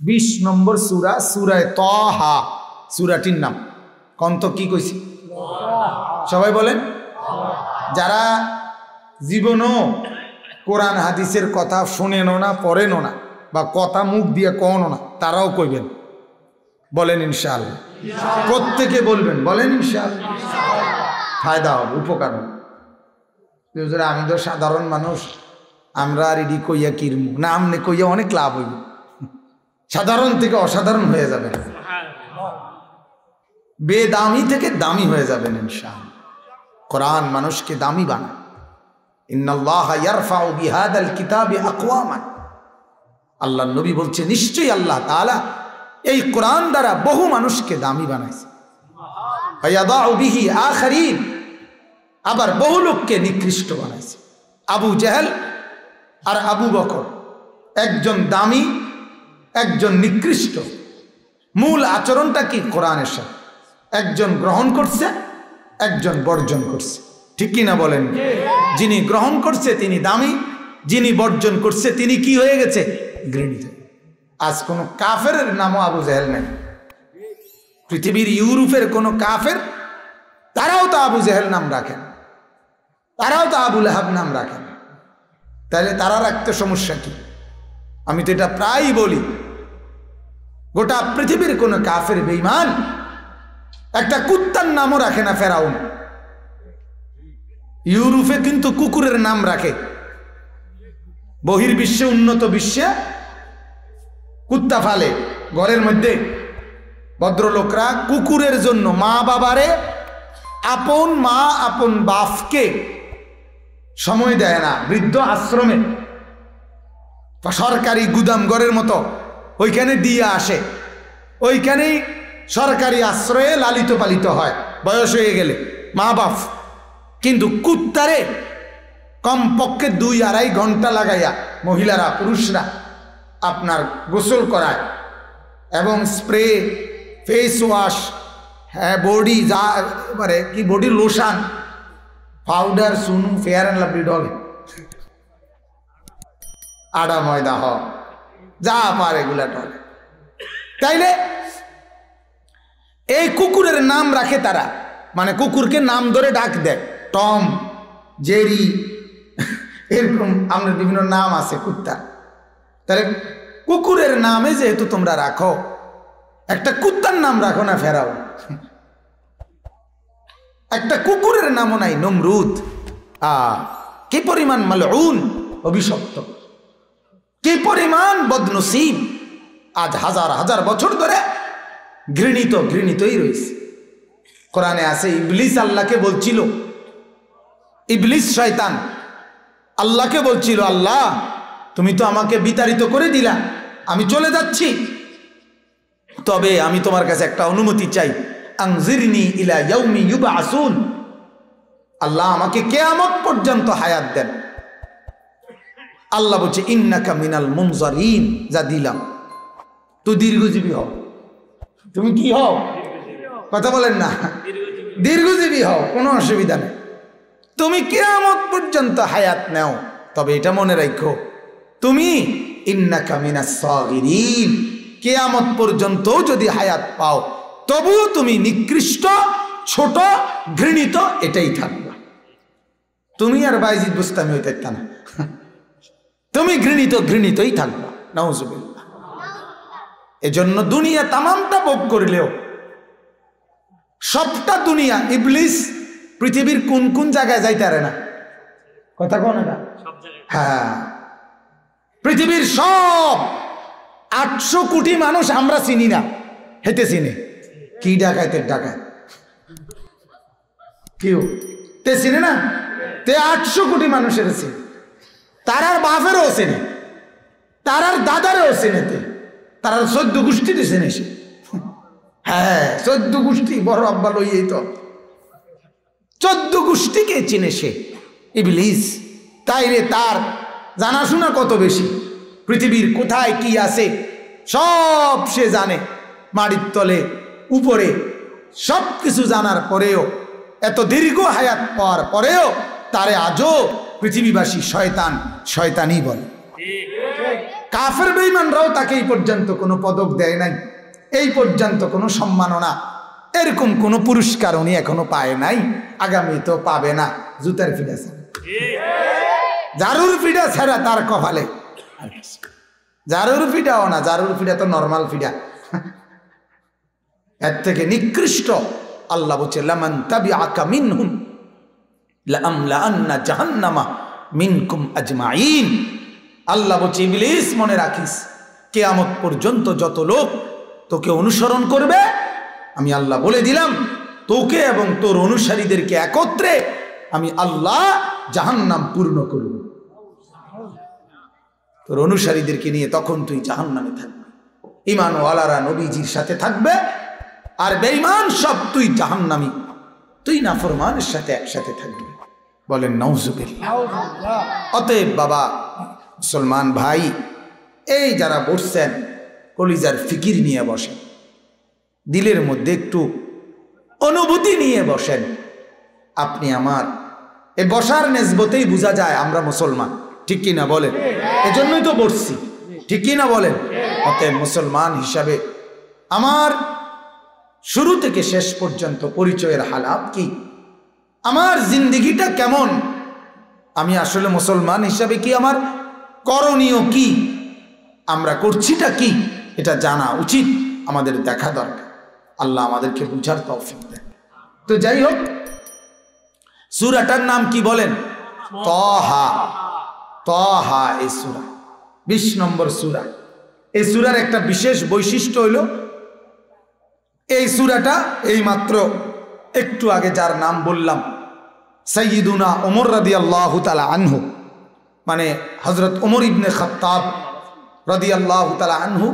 20 নম্বর সূরা, সূরা তাহা সূরাটির নাম। কন্ত কি কইছি? সবাই বলেন। যারা জীবনও কোরআন হাদিসের কথা শুনেনও না, পড়েনও না, বা কথা মুখ দিয়ে কনও না, তারাও কইবেন। বলেন ইনশাআল্লাহ। প্রত্যেকে বলবেন, বলেন ইনশাআল্লাহ। ফায়দা হবে, উপকার হবে। আমি তো সাধারণ মানুষ, আমরা আর এডি কইয়া কিরমু না, আমনে কইয়া অনেক লাভ হইব, সাধারণ থেকে অসাধারণ হয়ে যাবেন, বেদামি থেকে দামি হয়ে যাবেন ইনশাআল্লাহ। কোরআন মানুষকে দামি বানায়। ইন্নাল্লাহা ইয়ারফাউ বিহাদাল কিতাবি আকওয়ামান, আল্লাহ নবী বলছে নিশ্চয়ই আল্লাহ তাআলা এই কোরআন দ্বারা বহু মানুষকে দামি বানাইছে। ওয়ায়াদাউ বিহি আখারিন, আবার বহু লোককে নিকৃষ্ট বানাইছে। আবু জেহেল আর আবু বকর, একজন দামি একজন নিকৃষ্ট। মূল আচরণটা কি? কোরআনের সাথে একজন গ্রহণ করছে, একজন বর্জন করছে, ঠিক কি না বলেন? যিনি গ্রহণ করছে তিনি দামি, যিনি বর্জন করছে তিনি কি হয়ে গেছে? ঘৃণিত। আজ কোন কাফের নামও আবু জেহেল নেই। পৃথিবীর ইউরোপের কোন কাফের, তারাও তো আবু জেহেল নাম রাখেন, তারাও তো আবু লাহাব নাম রাখেন। তাহলে তারা রাখতে সমস্যা কি? আমি তো এটা প্রায়ই বলি, গোটা পৃথিবীর কোন কাফের বেঈমান একটা কুত্তার নামও রাখে না। ফেরাউন ইউরোপে কিন্তু কুকুরের নাম রাখে, বহির্বিশ্বে উন্নত বিশ্বে কুত্তা ফালে। ঘরের মধ্যে ভদ্রলোকরা কুকুরের জন্য মা বাবারে, আপন মা আপন বাপকে সময় দেয় না। বৃদ্ধ আশ্রমে, সরকারি গুদাম ঘরের মতো ওইখানে দিয়ে আসে, ওইখানেই সরকারি আশ্রয়ে লালিত পালিত হয় বয়স হয়ে গেলে মা বাপ। কিন্তু কুত্তারে কমপক্ষে 2-2.5 ঘন্টা লাগাইয়া মহিলারা পুরুষরা আপনার গোসল করায়, এবং স্প্রে, ফেস ওয়াশ, হ্যাঁ বডি যা এবারে কি বডি লোশন, পাউডার, সুনু, ফেয়ার অ্যান্ড লাভলি ডল, আডা ময়দা হ যা পারে এগুলা ডলে। তাইলে এই কুকুরের নাম রাখে তারা, মানে কুকুরকে নাম ধরে ডাক দেয়, টম, জেরি, এরকম আমাদের বিভিন্ন নাম আছে কুত্তা। তাহলে কুকুরের নামে যেহেতু তোমরা রাখো, একটা কুত্তার নাম রাখো না ফেরাও। একটা কুকুরের নামও নাই, নমরুদ। কি পরিমাণ মালউন, অভিশপ্ত, কি পরিমাণ বদনসিব, আজ হাজার হাজার বছর ধরে ঘৃণিতই রয়েছে। কোরআনে আছে ইবলিস আল্লাহকে বলছিল, ইবলিস শয়তান আল্লাহকে বলছিল, আল্লাহ তুমি তো আমাকে বিতাড়িত করে দিলা, আমি চলে যাচ্ছি, তবে আমি তোমার কাছে একটা অনুমতি চাই, আনজিরনি ইলা ইয়াউমি ইউবআসুন, আল্লাহ আমাকে কিয়ামত পর্যন্ত হায়াত দেন। আল্লাহ বলছে ইন্নাকা মিনাল মুনজারিন, যা দিলাম, তুই দীর্ঘজীবী হও। তুমি কি হও? কথা বলেন না, দীর্ঘজীবী হও, কোনো অসুবিধা নেই, তুমি কিয়ামত পর্যন্ত হায়াত নাও। তবে এটা মনে রাখো, তুমি ইন্নাকা মিনাস সাগিরিন, কিয়ামত পর্যন্ত যদি হায়াত পাও তবুও তুমি নিকৃষ্ট, ছোট, ঘৃণিত, এটাই থাকবে। তুমি আর বাইজিদ বুস্তামি হইতে না, তুমি ঘৃণিতই থাকবা। নাউজুবিল্লাহ। এজন্য দুনিয়া তামামটা ভোগ করলেও, সবটা দুনিয়া, ইবলিস পৃথিবীর কোন কোন জায়গায় যাইতে পারে না, কথা কোন না? হ্যাঁ, পৃথিবীর সব 800 কোটি মানুষ আমরা চিনি না, হেতে চিনি। কি ডাকাইতে ডাকায় কেউ তে চিনে না, তে 800 কোটি মানুষের চিনি, তারার বাপেরও চেনে, তারার দাদারও চেনেতে, তারার 14 গোষ্ঠীতে চেনে সে। হ্যাঁ, 14 গোষ্ঠী, বড় আব্বা লইয়েই তো 14 গোষ্ঠীকে চিনে সে, ইবলিস। তাই রে, তার জানাশোনা কত বেশি, পৃথিবীর কোথায় কি আছে সব সে জানে, মাটির তলে উপরে সব কিছু জানার পরেও, এত দীর্ঘ হায়াত পাওয়ার পরেও তারে আজও পৃথিবীবাসী শয়তানই বলে। কাফের বেঈমানরাও তাকে এই পর্যন্ত কোনো পদক দেয় নাই, এই পর্যন্ত কোনো সম্মাননা, এরকম কোনো পুরস্কার উনি এখনো পায় নাই, আগামী তো পাবে না। জুতার ফিডা ছাড়া, জারুর ফিডা ছাড়া তার কপালে। জারুর ফিডাও না, জারুর ফিডা তো নর্মাল ফিডা, এর থেকে নিকৃষ্ট। আল্লাহ বলছে লামান তাবিআকা মিনহুম লাআমলাআন্না জাহান্নামা মিনকুম আজমাইন। আল্লাহ বলছে ইবলিস মনে রাখিস, কিয়ামত পর্যন্ত যত লোক তোকে অনুসরণ করবে, আমি আল্লাহ বলে দিলাম তোকে এবং তোর অনুসারীদেরকে একত্রে আমি আল্লাহ জাহান্নাম পূর্ণ করব। তোর অনুসারীদেরকে নিয়ে তখন তুই জাহান্নামে থাকবে। ঈমানওয়ালারা নবীজির সাথে থাকবে, আর বেঈমান সব তুই জাহান্নামী, তুই নাফরমানের সাথে একসাথে থাকবে। বলেন নাউজুবিল্লাহ। অতএব বাবা মুসলমান ভাই, এই যারা বসছেন কলিজার ফিকির নিয়ে বসেন, দিলের মধ্যে একটু অনুভূতি নিয়ে বসেন। আপনি আমার এই বসার নেসবতেই বোঝা যায় আমরা মুসলমান, ঠিক কি না বলেন? এজন্যই তো বসছি, ঠিক কি না বলেন? অতএব মুসলমান হিসাবে আমার শুরু থেকে শেষ পর্যন্ত পরিচয়ের হালাত কি, আমার জিন্দিগিটা কেমন, আমি আসলে মুসলমান হিসাবে কি, আমার করণীয় কি, আমরা করছিটা কি, এটা জানা উচিত, আমাদের দেখা দরকার। আল্লাহ আমাদেরকে বুঝার তৌফিক দেন। তো যাই হোক, সূরাটার নাম কি বলেন? তাহা। তাহা এই সূরা 20 নম্বর সূরা। এই সূরার একটা বিশেষ বৈশিষ্ট্য হইল, এই সূরাটা এই মাত্র একটু আগে যার নাম বললাম, সাইয়্যিদুনা ওমর রাদিয়াল্লাহু তাআলা আনহু, মানে হযরত ওমর ইবনে খাত্তাব রাদিয়াল্লাহু তাআলা আনহু,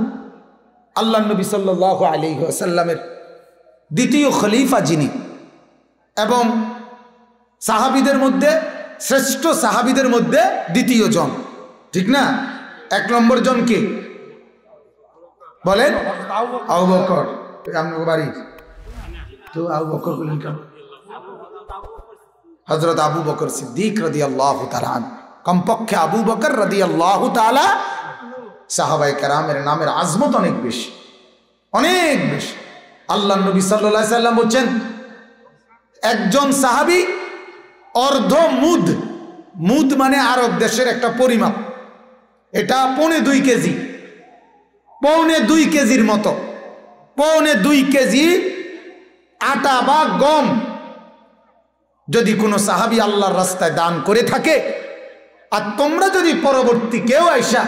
আল্লাহর নবী সাল্লাল্লাহু আলাইহি ওয়াসাল্লামের দ্বিতীয় খলিফা যিনি, এবং সাহাবীদের মধ্যে শ্রেষ্ঠ সাহাবীদের মধ্যে দ্বিতীয় জন, ঠিক না? 1 নম্বর জন কে বলেন? আবু বকর। আপনার বাড়ি তো আবু বকর বলেন কেন? হযরত আবু বকর সিদ্দিক রাদিয়াল্লাহু তাআলা আনহু, কমপক্ষে আবু বকর রাদিয়াল্লাহু তাআলা, সাহাবায়ে কেরামের নামের আজমত অনেক বেশি, অনেক বেশি। আল্লাহ নবী সাল্লাল্লাহু আলাইহি সাল্লাম বলেন, একজন সাহাবী অর্ধ মুদ, মুদ মানে আরব দেশের একটা পরিমাপ, এটা 2.25 কেজি, 2.25 কেজির মতো, 2.25 কেজি আটা বা গম যদি কোনো সাহাবী আল্লাহর রাস্তায় দান করে থাকে, আর তোমরা যদি পরবর্তী কেউ আইসা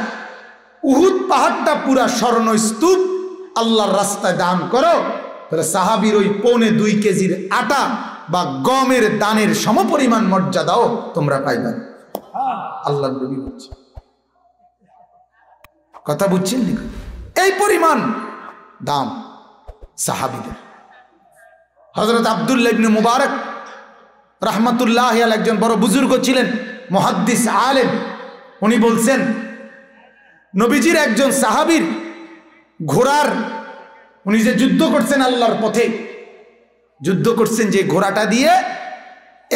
উহুদ পাহাড়টা পুরা স্বর্ণ স্তূপ আল্লাহর রাস্তায় দান করো, তাহলে সাহাবীর ওই 2.25 কেজির আটা বা গমের দানের সমপরিমাণ মর্যাদাও তোমরা পাইবে। আল্লাহর নবী বলছে, কথা বুঝছেন নি? এই পরিমাণ দাম সাহাবীদের। হযরত আব্দুল্লাহ ইবনে মুবারক রাহমাতুল্লাহি আলাইহি একজন বড় বুজুর্গ ছিলেন, মুহাদ্দিস আলেম। উনি বলছেন, নবীজির একজন সাহাবীর ঘোড়ার, উনি যে যুদ্ধ করছেন আল্লাহর পথে, যুদ্ধ করছেন যে ঘোড়াটা দিয়ে,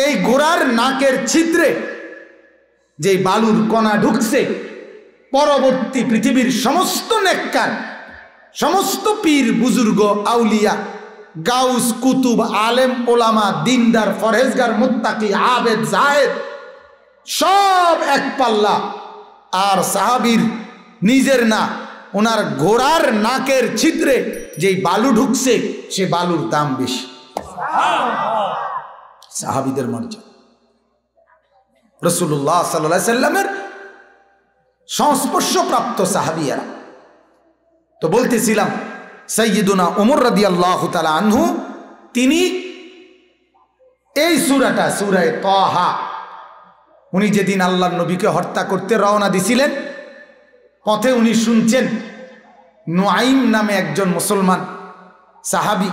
এই ঘোড়ার নাকের ছিদ্রে যে বালুর কণা ঢুকছে, পরবর্তী পৃথিবীর সমস্ত নেককার, সমস্ত পীর বুজুর্গ, আউলিয়া, গাউস, কুতুব, আলেম, ওলামা, দিনদার, ফরহেজগার, মুত্তাকি, আবেদ, জাহেদ, সব এক পাল্লা। আর সাহাবীর নিজের না, ওনার ঘোড়ার নাকের ছিদ্রে যেই বালু ঢুকছে, সে বালুর দাম বেশি। সাহাবীদের মর্যাদা, রাসূলুল্লাহ সাল্লাল্লাহু আলাইহি সাল্লামের সংস্পর্শপ্রাপ্ত সাহাবীরা। তো বলতেছিলাম, সাইয়্যিদুনা ওমর রাদিয়াল্লাহু তাআলা আনহু, তিনি এই সূরাটা, সূরা তাহা, উনি যেদিন আল্লাহর নবীকে হত্যা করতে রওনা দিছিলেন, পথে উনি শুনছেন নুআইম নামে একজন মুসলমান সাহাবী,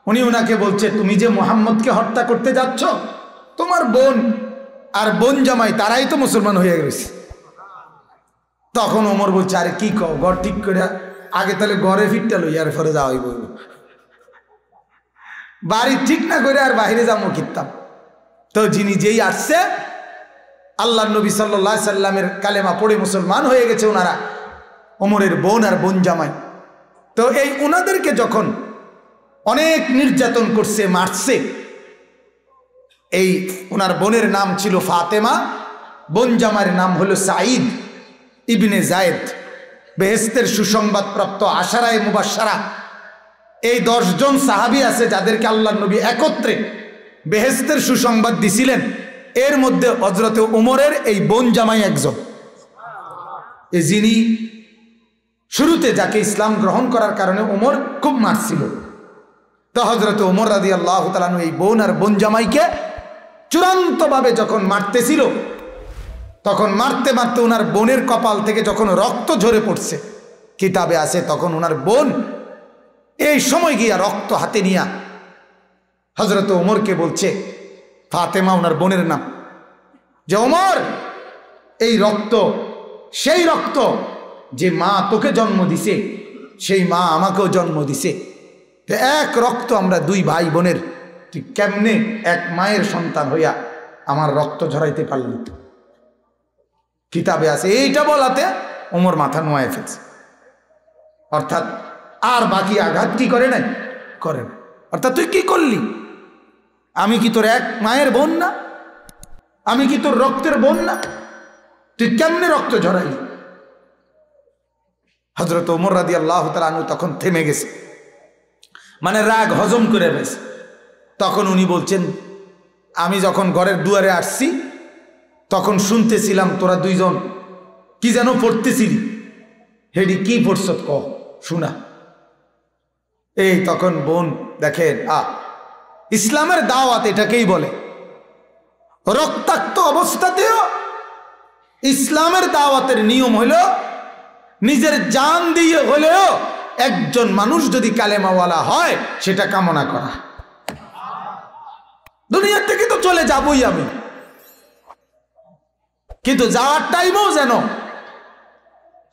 উনি ওনাকে বলছে, তুমি যে মুহাম্মদকে হত্যা করতে যাচ্ছ, তোমার বোন আর বোন জামাই তারাই তো মুসলমান হয়ে গেছে। তখন ওমর বলছে, আরে কি কও, ঘর ঠিক করে আগে তাহলে ঘরে ফিরতে লই, আর পরে যাওয়াই বলবো, বাড়ি ঠিক না করে আর বাইরে যাবো কিতাম। তো যিনি যেই আসছে, আল্লাহর নবী সাল্লাল্লাহু আলাইহি সাল্লামের কালেমা পড়ে মুসলমান হয়ে গেছে ওনারা, ওমরের বোন আর বোন জামাই। তো এই ওনাদেরকে যখন অনেক নির্যাতন করছে, মারছে, এই ওনার বোনের নাম ছিল ফাতেমা, বোন জামাইয়ের নাম হলো সাঈদ ইবনে জায়েদ। বেহেশতের সুসংবাদ প্রাপ্ত আশারায়ে মুবাশশারা এই 10 জন সাহাবী আছে যাদেরকে আল্লাহর নবী একত্রে বেহেশতের সুসংবাদ দিছিলেন। এর মধ্যে হযরতে ওমরের এই বোন জামাই একজন, এই যিনি শুরুতে যাকে ইসলাম গ্রহণ করার কারণে ওমর খুব মারছিল। তো হযরতে ওমর রাদিয়াল্লাহু তাআলা এই বোন আর বোন জামাইকে চূড়ান্তভাবে যখন মারতেছিল, তখন মারতে মারতে ওনার বোনের কপাল থেকে যখন রক্ত ঝরে পড়ছে, কিতাবে আছে তখন ওনার বোন এই সময় গিয়া রক্ত হাতে নিয়া হযরতে ওমরকে বলছে, ফাতেমা ওনার বোনের নাম, যে ওমর, এই রক্ত সেই রক্ত যে মা তোকে জন্ম দিছে, সেই মা আমাকেও জন্ম দিছে, তো এক রক্ত আমরা 2 ভাই বোনের, তুই কেমনে এক মায়ের সন্তান হইয়া আমার রক্ত ঝরাইতে পারলি? কিতাবে আছে। এইটা বলাতে ওমর মাথা নোয়ায় ফেলছে, অর্থাৎ আর বাকি আঘাত কি করে নাই, করে না। অর্থাৎ তুই কি করলি? আমি কি তোর এক মায়ের বোন না? আমি কি তোর রক্তের বোন না? তুই কেমনে রক্ত ঝরাইলি? হযরত ওমর রাদিয়াল্লাহু তাআলা আনহু তখন থেমে গেছে, মানে রাগ হজম করে ফেলেছে। তখন উনি বলছেন, আমি যখন ঘরের দুয়ারে আসছি তখন শুনতেছিলাম তোরা 2 জন কি যেন পড়তেছিলি, হেডি কি পড়ছ ক শোনা। এই তখন বোন দেখেন, ইসলামের দাওয়াত এটাকেই বলে। রক্তাক্ত অবস্থাতেও ইসলামের দাওয়াতের নিয়ম হইল নিজের জান দিয়ে হলেও একজন মানুষ যদি কালেমাওয়ালা হয় সেটা কামনা করা। দুনিয়া থেকে তো চলে যাবই আমি, কিন্তু যাওয়ার টাইমেও যেন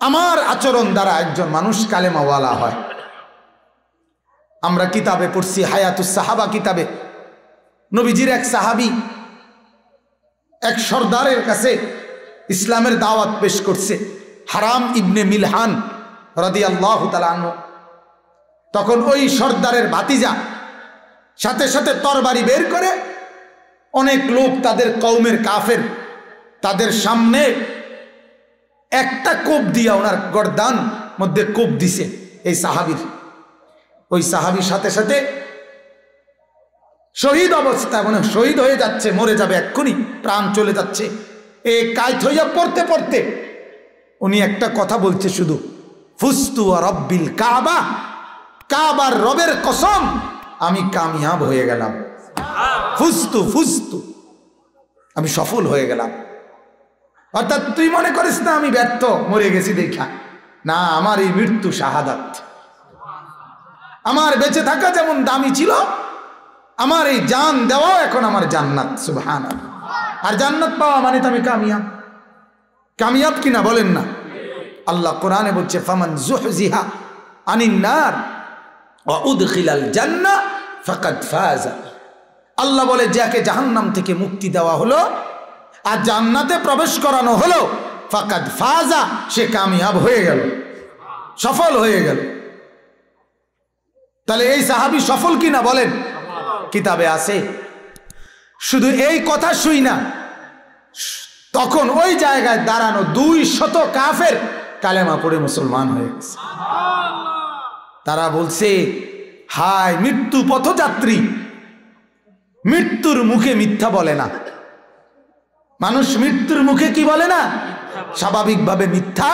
আমার আচরণ দ্বারা একজন মানুষ কালেমাওয়ালা হয়। আমরা কিতাবে পড়ছি, হায়াতুস সাহাবা কিতাবে, নবীজির এক সাহাবী এক সর্দারের কাছে ইসলামের দাওয়াত পেশ করছে, হারাম ইবনে মিলহান রাদিয়াল্লাহু তাআলা আনহু। তখন ওই সর্দারের ভাতিজা সাথে সাথে তরবারি বের করে অনেক লোক তাদের কওমের কাফের তাদের সামনে একটা কোপ দিয়া ওনার গর্দান মধ্যে কোপ দিছে এই সাহাবীর। ওই সাহাবীর সাথে সাথে শহীদ অবস্থা, মানে শহীদ হয়ে যাচ্ছে, মরে যাবে এক্ষুনি, প্রাণ চলে যাচ্ছে। এই কায়ত হইয়া পড়তে পড়তে উনি একটা কথা বলছে শুধু, ফুস্তু ওয়া রব্বিল কাবা, কাবার রবের কসম আমি কামিয়াব হয়ে গেলাম। ফুস্তু ফুস্তু, আমি সফল হয়ে গেলাম। অর্থাৎ তুই মনে করিস না আমি ব্যর্থ, মরে গেছি দেখা, না, আমার এই মৃত্যু শাহাদাত। আমার বেঁচে থাকা যেমন দামি ছিল, আমার এই জান দেওয়াও এখন আমার জান্নাত। সুবহানাল্লাহ। আর জান্নাত পাওয়া মানে তো আমি কামিয়াব। কামিয়াব কিনা বলেন না? আল্লাহ কোরআনে বলছে, ফামান যুহজিহা আনিন নার ওয়া উদখিলাল জান্নাহ ফাকাদ ফাজা। আল্লাহ বলে, যাকে জাহান্নাম থেকে মুক্তি দেওয়া হলো আর জান্নাতে প্রবেশ করানো হলো, ফাকাদ ফাজা, সে কামিয়াব হয়ে গেল, সফল হয়ে গেল। তাহলে এই সাহাবী সফল কিনা বলেন? কিতাবে আছে। শুধু এই কথা শুই না, তখন ওই জায়গায় দাঁড়ানো 200 কাফের কালেমা পড়ে মুসলমান হয়ে গেছে। তারা বলছে, হায় মৃত্যু পথযাত্রী, মৃত্যুর মুখে মিথ্যা বলে না। মানুষ মৃত্যুর মুখে কি বলে না? স্বাভাবিকভাবে মিথ্যা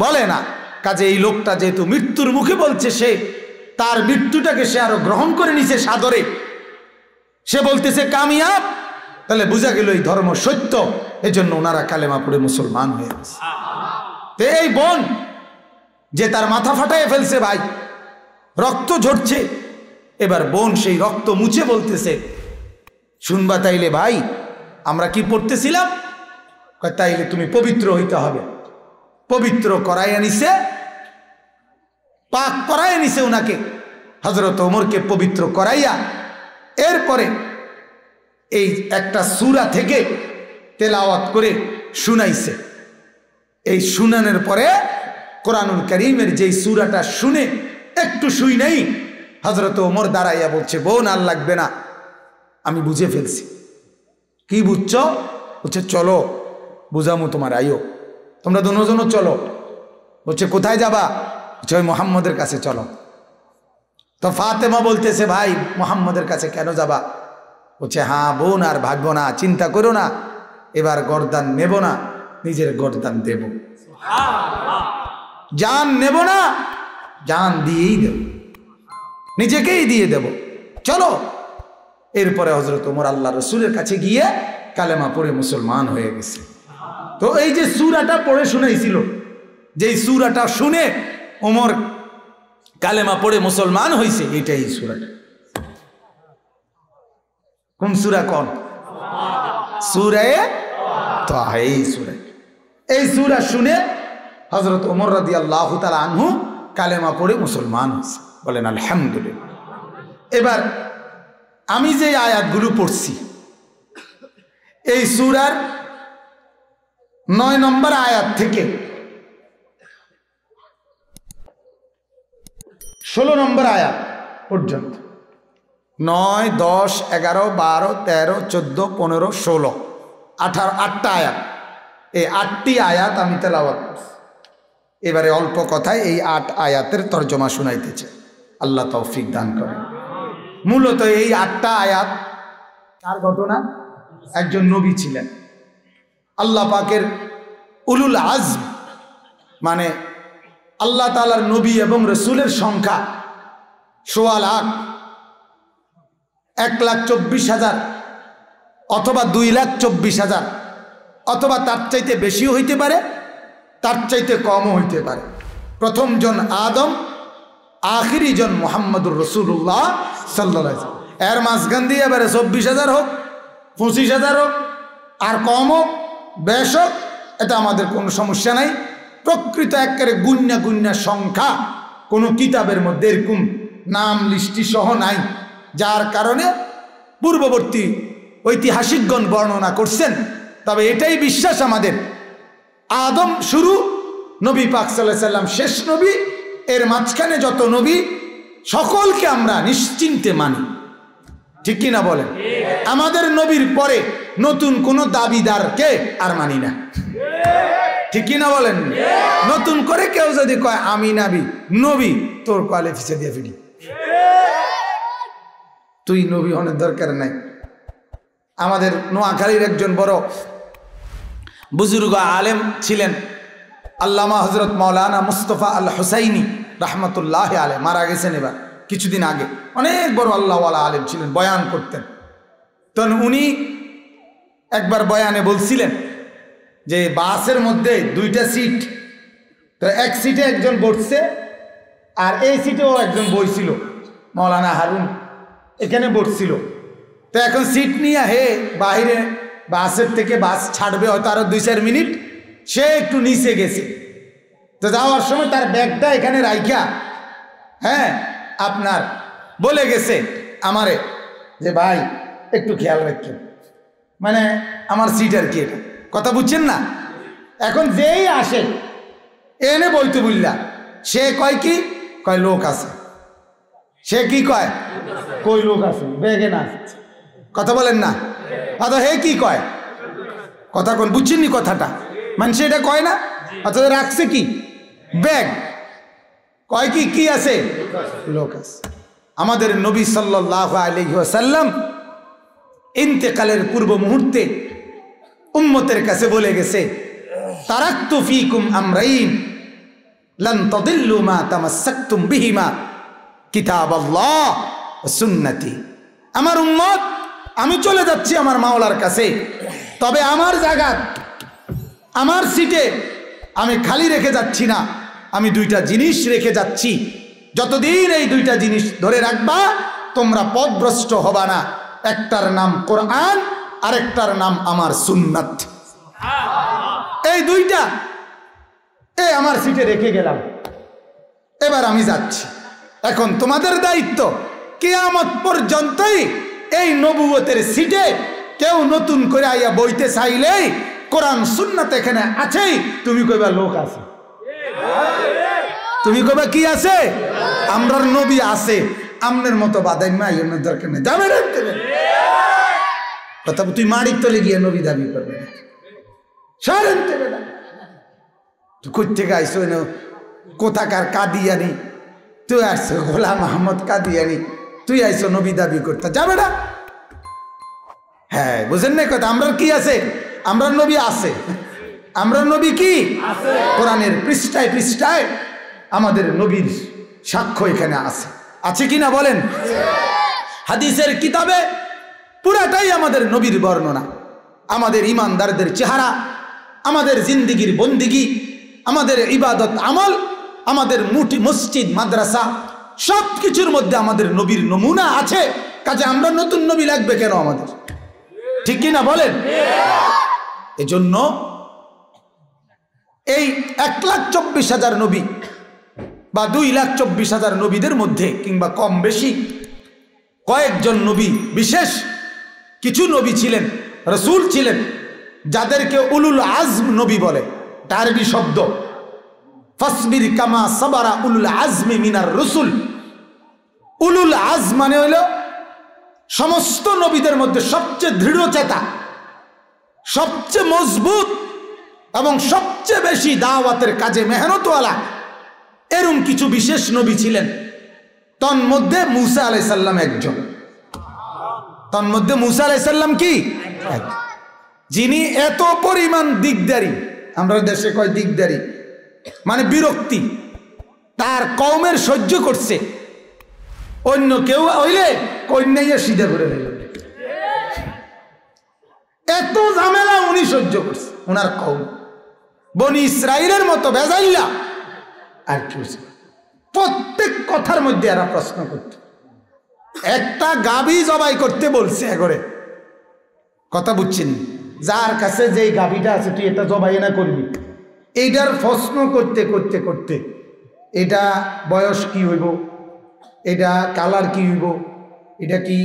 বলে না। কাজে এই লোকটা যেহেতু মৃত্যুর মুখে বলছে, সে তার মৃত্যুটাকে সে আরো গ্রহণ করে নিছে সাদরে, সে বলতেছে কামিয়াব, তাহলে বোঝা গেল এই ধর্ম সত্য। এজন্য ওনারা কালেমা পড়ে মুসলমান হয়ে গেছে। তো এই বোন যে তার মাথা ফাটায় ফেলছে, ভাই রক্ত ঝরছে, এবার বোন সেই রক্ত মুছে বলতেছে, শুনবা তাইলে ভাই আমরা কি পড়তেছিলাম? তাইলে তুমি পবিত্র হইতে হবে। পবিত্র করাইয়া নিছে, পাক করাইয়া নিছে ওনাকে, হযরত ওমরকে পবিত্র করাইয়া এরপরে এই একটা সূরা থেকে তেলাওয়াত করে শুনাইছে। এই শুনানোর পরে কোরআনুল কারীমের যেই সূরাটা শুনে একটু শুই নাই, হযরত ওমর দাঁড়াইয়া বলছে, বোন আর লাগবে না, আমি বুঝে ফেলছি। কি বুঝছো? বলছে চলো বুঝামু তোমার, আইও তোমরা দুজনও চলো। বলছে কোথায় যাবা? বলছে ওই মুহাম্মদের কাছে চলো। তো ফাতেমা বলতেছে, ভাই মুহাম্মদের কাছে কেন যাবা? বলছে হ্যাঁ বোন, আর ভাগবো না, চিন্তা করো না, এবার গর্দান নেব না, নিজের গর্দান দেব, জান নেব না, জান দিয়েই দেব, নিজেকেই দিয়ে দেব, চলো। এরপরে হযরত ওমর আল্লাহ রসুলের কাছে গিয়ে কালেমা পড়ে মুসলমান হয়ে গেছে। তো এই যে সূরাটা পড়ে শুনাইছিল, যেই সূরাটা শুনে ওমর কালেমা পড়ে মুসলমান হয়েছে, এটাই সূরাটা। কোন সূরা? কোন সূরা? তাহা। এই সূরা শুনে হযরত ওমর রাদিয়াল্লাহু তাআলা আনহু কালেমা পড়ে মুসলমান হয়েছে। বলেন আলহামদুলিল্লাহ। এবার আমি যে আয়াতগুলো পড়ছি, এই সূরার 9 নম্বর আয়াত থেকে 16 নম্বর আয়াত পর্যন্ত, 9, 10, 11, 12, 13, 14, 15, 16, 18, 8টা আয়াত। এই 8টি আয়াত আমি তেলাওয়াত করছি। এবারে অল্প কথায় এই 8 আয়াতের তর্জমা শুনাইতেছে, আল্লাহ তৌফিক দান করেন। মূলত এই 8টা আয়াত কার ঘটনা? একজন নবী ছিলেন, আল্লাহ পাকের উলুল আজম, মানে আল্লাহ তাআলার নবী এবং রসুলের সংখ্যা 1.25 লাখ, 1,24,000 অথবা 2,24,000, অথবা তার চাইতে বেশিও হইতে পারে, তার চাইতে কমও হইতে পারে। প্রথম জন আদম, আখিরি জন মুহাম্মদুর রাসূলুল্লাহ সাল্লাল্লাহু আলাইহি ওয়াসাল্লাম। এর মাঝখান দিয়ে এবারে 24,000 হোক, 25,000 হোক, আর কম হোক, বেশ হোক, এটা আমাদের কোনো সমস্যা নাই। প্রকৃত একেবারে গুণ্যা সংখ্যা কোনো কিতাবের মধ্যে এরকম নাম লিস্টি সহ নাই, যার কারণে পূর্ববর্তী ঐতিহাসিকগণ বর্ণনা করছেন। তবে এটাই বিশ্বাস আমাদের, আদম শুরু, নবী পাক সাল্লাল্লাহু আলাইহি ওয়াসাল্লাম শেষ নবী, এর মাঝখানে যত নবী সকলকে আমরা নিশ্চিন্তে মানি। ঠিক কিনা বলেন? আমাদের নবীর পরে নতুন কোনো দাবিদারকে আর মানি না। ঠিক কিনা বলেন? নতুন করে কেউ যদি কয় আমি নবী, তোর কলে ফিসে দিয়ে ফিরি, তুই নবী হনের দরকার নাই। আমাদের নোয়াখালীর একজন বড় বুজুর্গ আলেম ছিলেন, আল্লামা হযরত মাওলানা মুস্তাফা আল হুসাইনি রাহমাতুল্লাহি আলাইহি, মারা গেছেন এবার কিছুদিন আগে। অনেক বড় আল্লাহওয়ালা আলেম ছিলেন, বয়ান করতেন। তখন উনি একবার বয়ানে বলছিলেন যে বাসের মধ্যে 2টা সিট, তো এক সিটে একজন বসছে আর এই সিটেও একজন বইছিল, মাওলানা হারুন এখানে বসছিল। তো এখন সিট নিয়ে বাইরে বাসের থেকে, বাস ছাড়বে হয়তো আরো 2-4 মিনিট, সে একটু নিচে গেছে। তো যাওয়ার সময় তার ব্যাগটা এখানে রাইখা আপনার বলে গেছে আমারে যে ভাই একটু খেয়াল রাখছেন, মানে আমার সিট আর কি, এটা কথা বুঝছেন না? এখন যেই আসে এনে বইতে বুঝলা, সে কয় কি কয় লোক আছে, সে কি কয় কই লোক আছে ব্যাগে না, কথা বলেন না? অথবা হে কি কয়, কথা কোন বুঝছেন নি কথাটা? মানে এটা কয় না, অথবা রাখছে কি ব্যাগ, কয় কি কি আছে, লোক আছে। আমাদের নবী সাল্লাল্লাহু আলাইহি ওয়াসাল্লাম ইন্তেকালের পূর্ব মুহূর্তে উম্মতের কাছে বলে গেছে, তারাকতু ফীকুম আমরাইন লান তাদিল্লু মা তামাসসাকতুম বিহিমা কিতাবাল্লাহ ওয়া সুন্নতি। আমার উম্মত, আমি চলে যাচ্ছি আমার মাওলার কাছে, তবে আমার জায়গা, আমার সিটে আমি খালি রেখে যাচ্ছি না, আমি 2টা জিনিস রেখে যাচ্ছি। যতদিন এই 2টা জিনিস ধরে রাখবা তোমরা পথভ্রষ্ট হবা না। একটার নাম কোরআন, আরেকটার নাম আমার সুন্নাত। এই 2টা আমার সিটে রেখে গেলাম, এবার আমি যাচ্ছি। এখন তোমাদের দায়িত্ব, কিয়ামত পর্যন্তই এই নবুয়তের সিটে কেউ নতুন করে আইয়া বইতে চাইলেই কোরআন সুন্নাত এখানে আছেই, তুমি কইবা লোক আছে। তুমি কবে কি আছে? আমরার নবী আছে, আমনের মতো বাদাই মাইনের দরকার নেই, যাবে কথা। তুই মাড়ির তলে গিয়ে নবী দাবি করবে না, সারেন দেবে না। তুই কই থেকে আইসো? কোথাকার কাদিয়ানি? তুই আসছো গোলাম আহমদ কাদিয়ানি, তুই আইসো নবী দাবি করতে, যাবে না। হ্যাঁ, বুঝেন না কথা? আমরা কি আছে? আমরা নবী আছে। আমরা নবী কি আছে? কোরআনের পৃষ্ঠায় পৃষ্ঠায় আমাদের নবীর সাক্ষ্য এখানে আছে, আছে কি না বলেন? হাদিসের কিতাবে পুরাটাই আমাদের নবীর বর্ণনা, আমাদের ইমানদারদের চেহারা, আমাদের জিন্দিগির বন্দিগি, আমাদের ইবাদত আমল, আমাদের মসজিদ মাদ্রাসা, সব কিছুর মধ্যে আমাদের নবীর নমুনা আছে। কাজে আমরা নতুন নবী লাগবে কেন আমাদের? ঠিক কিনা বলেন? এজন্য এই 1,24,000 নবী বা 2,24,000 নবীদের মধ্যে কিংবা কম বেশি কয়েকজন নবী, বিশেষ কিছু নবী ছিলেন, রসুল ছিলেন, যাদেরকে উলুল আজম নবী বলে। আরবি শব্দ ফাসবির কামা সাবারা উলুল আজমি মিনার রসুল। উলুল আজম মানে হইল সমস্ত নবীদের মধ্যে সবচেয়ে দৃঢ়চেতা, সবচেয়ে মজবুত এবং সবচেয়ে বেশি দাওয়াতের কাজে মেহনতওয়ালা, এরকম কিছু বিশেষ নবী ছিলেন। তন্মধ্যে মূসা আলাইহিস সালাম একজন। তন্মধ্যে মূসা আলাইহিস সালাম কি? যিনি এত পরিমাণ দিকদারি, আমরা দেশে কয় দিকদারি মানে বিরক্তি, তার কওমের সহ্য করছে। অন্য কেউ হইলে কন্যাইয়া সিধা করে দিল। এত ঝামেলা উনি সহ্য করছে, ওনার কওম। বনি ইসরাইলের মতো বেজাইল্লা আর কি, প্রত্যেক কথার মধ্যে এরা প্রশ্ন করত। একটা গাভী জবাই করতে বলছে একরে, কথা বুঝছেন? যার কাছে যেই গাভীটা আছে তুই এটা জবাই না করবি, এইটার প্রশ্ন করতে করতে করতে এটা বয়স কি হইব, এটা কালার কি হইব, এটা কি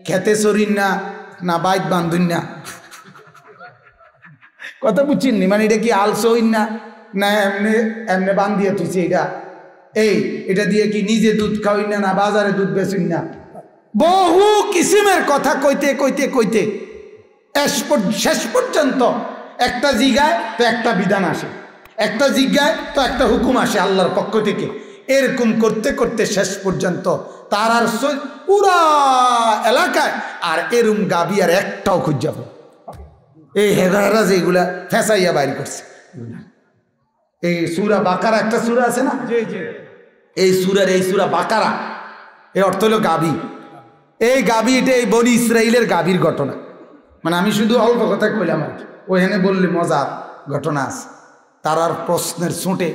খেতে সরিন না না বাইক বান্ধুন না, কথা বুঝছেন? মানে এটা কি আলসো হইন না না এমনি এমনি বান্ধিয়ে তুইছে, এটা দিয়ে কি নিজে দুধ খাওয়াই না না বাজারে দুধ বেচুন না। বহু কিসিমের কথা কইতে কইতে কইতে শেষ পর্যন্ত একটা জিগায় তো একটা বিধান আসে, একটা জিজ্ঞায় তো একটা হুকুম আসে আল্লাহর পক্ষ থেকে। এরকম করতে করতে শেষ পর্যন্ত তার আর পুরা এলাকায় আর এরম গাবি আর একটাও খুঁজে যাবে। এই হেগারা যেগুলা ফেঁসাইয়া বাইর করছে। এই সূরা বাকারা একটা সূরা আছে না, এই সূরা বাকারা, এই অর্থ হলো গাবি। এই গাবি, এটা এই বনি ইসরাইলের গাবির ঘটনা। মানে আমি শুধু অল্প কথা কইলাম আর কি, ওইখানে বললে মজার ঘটনা আছে। তারার প্রশ্নের ছোটে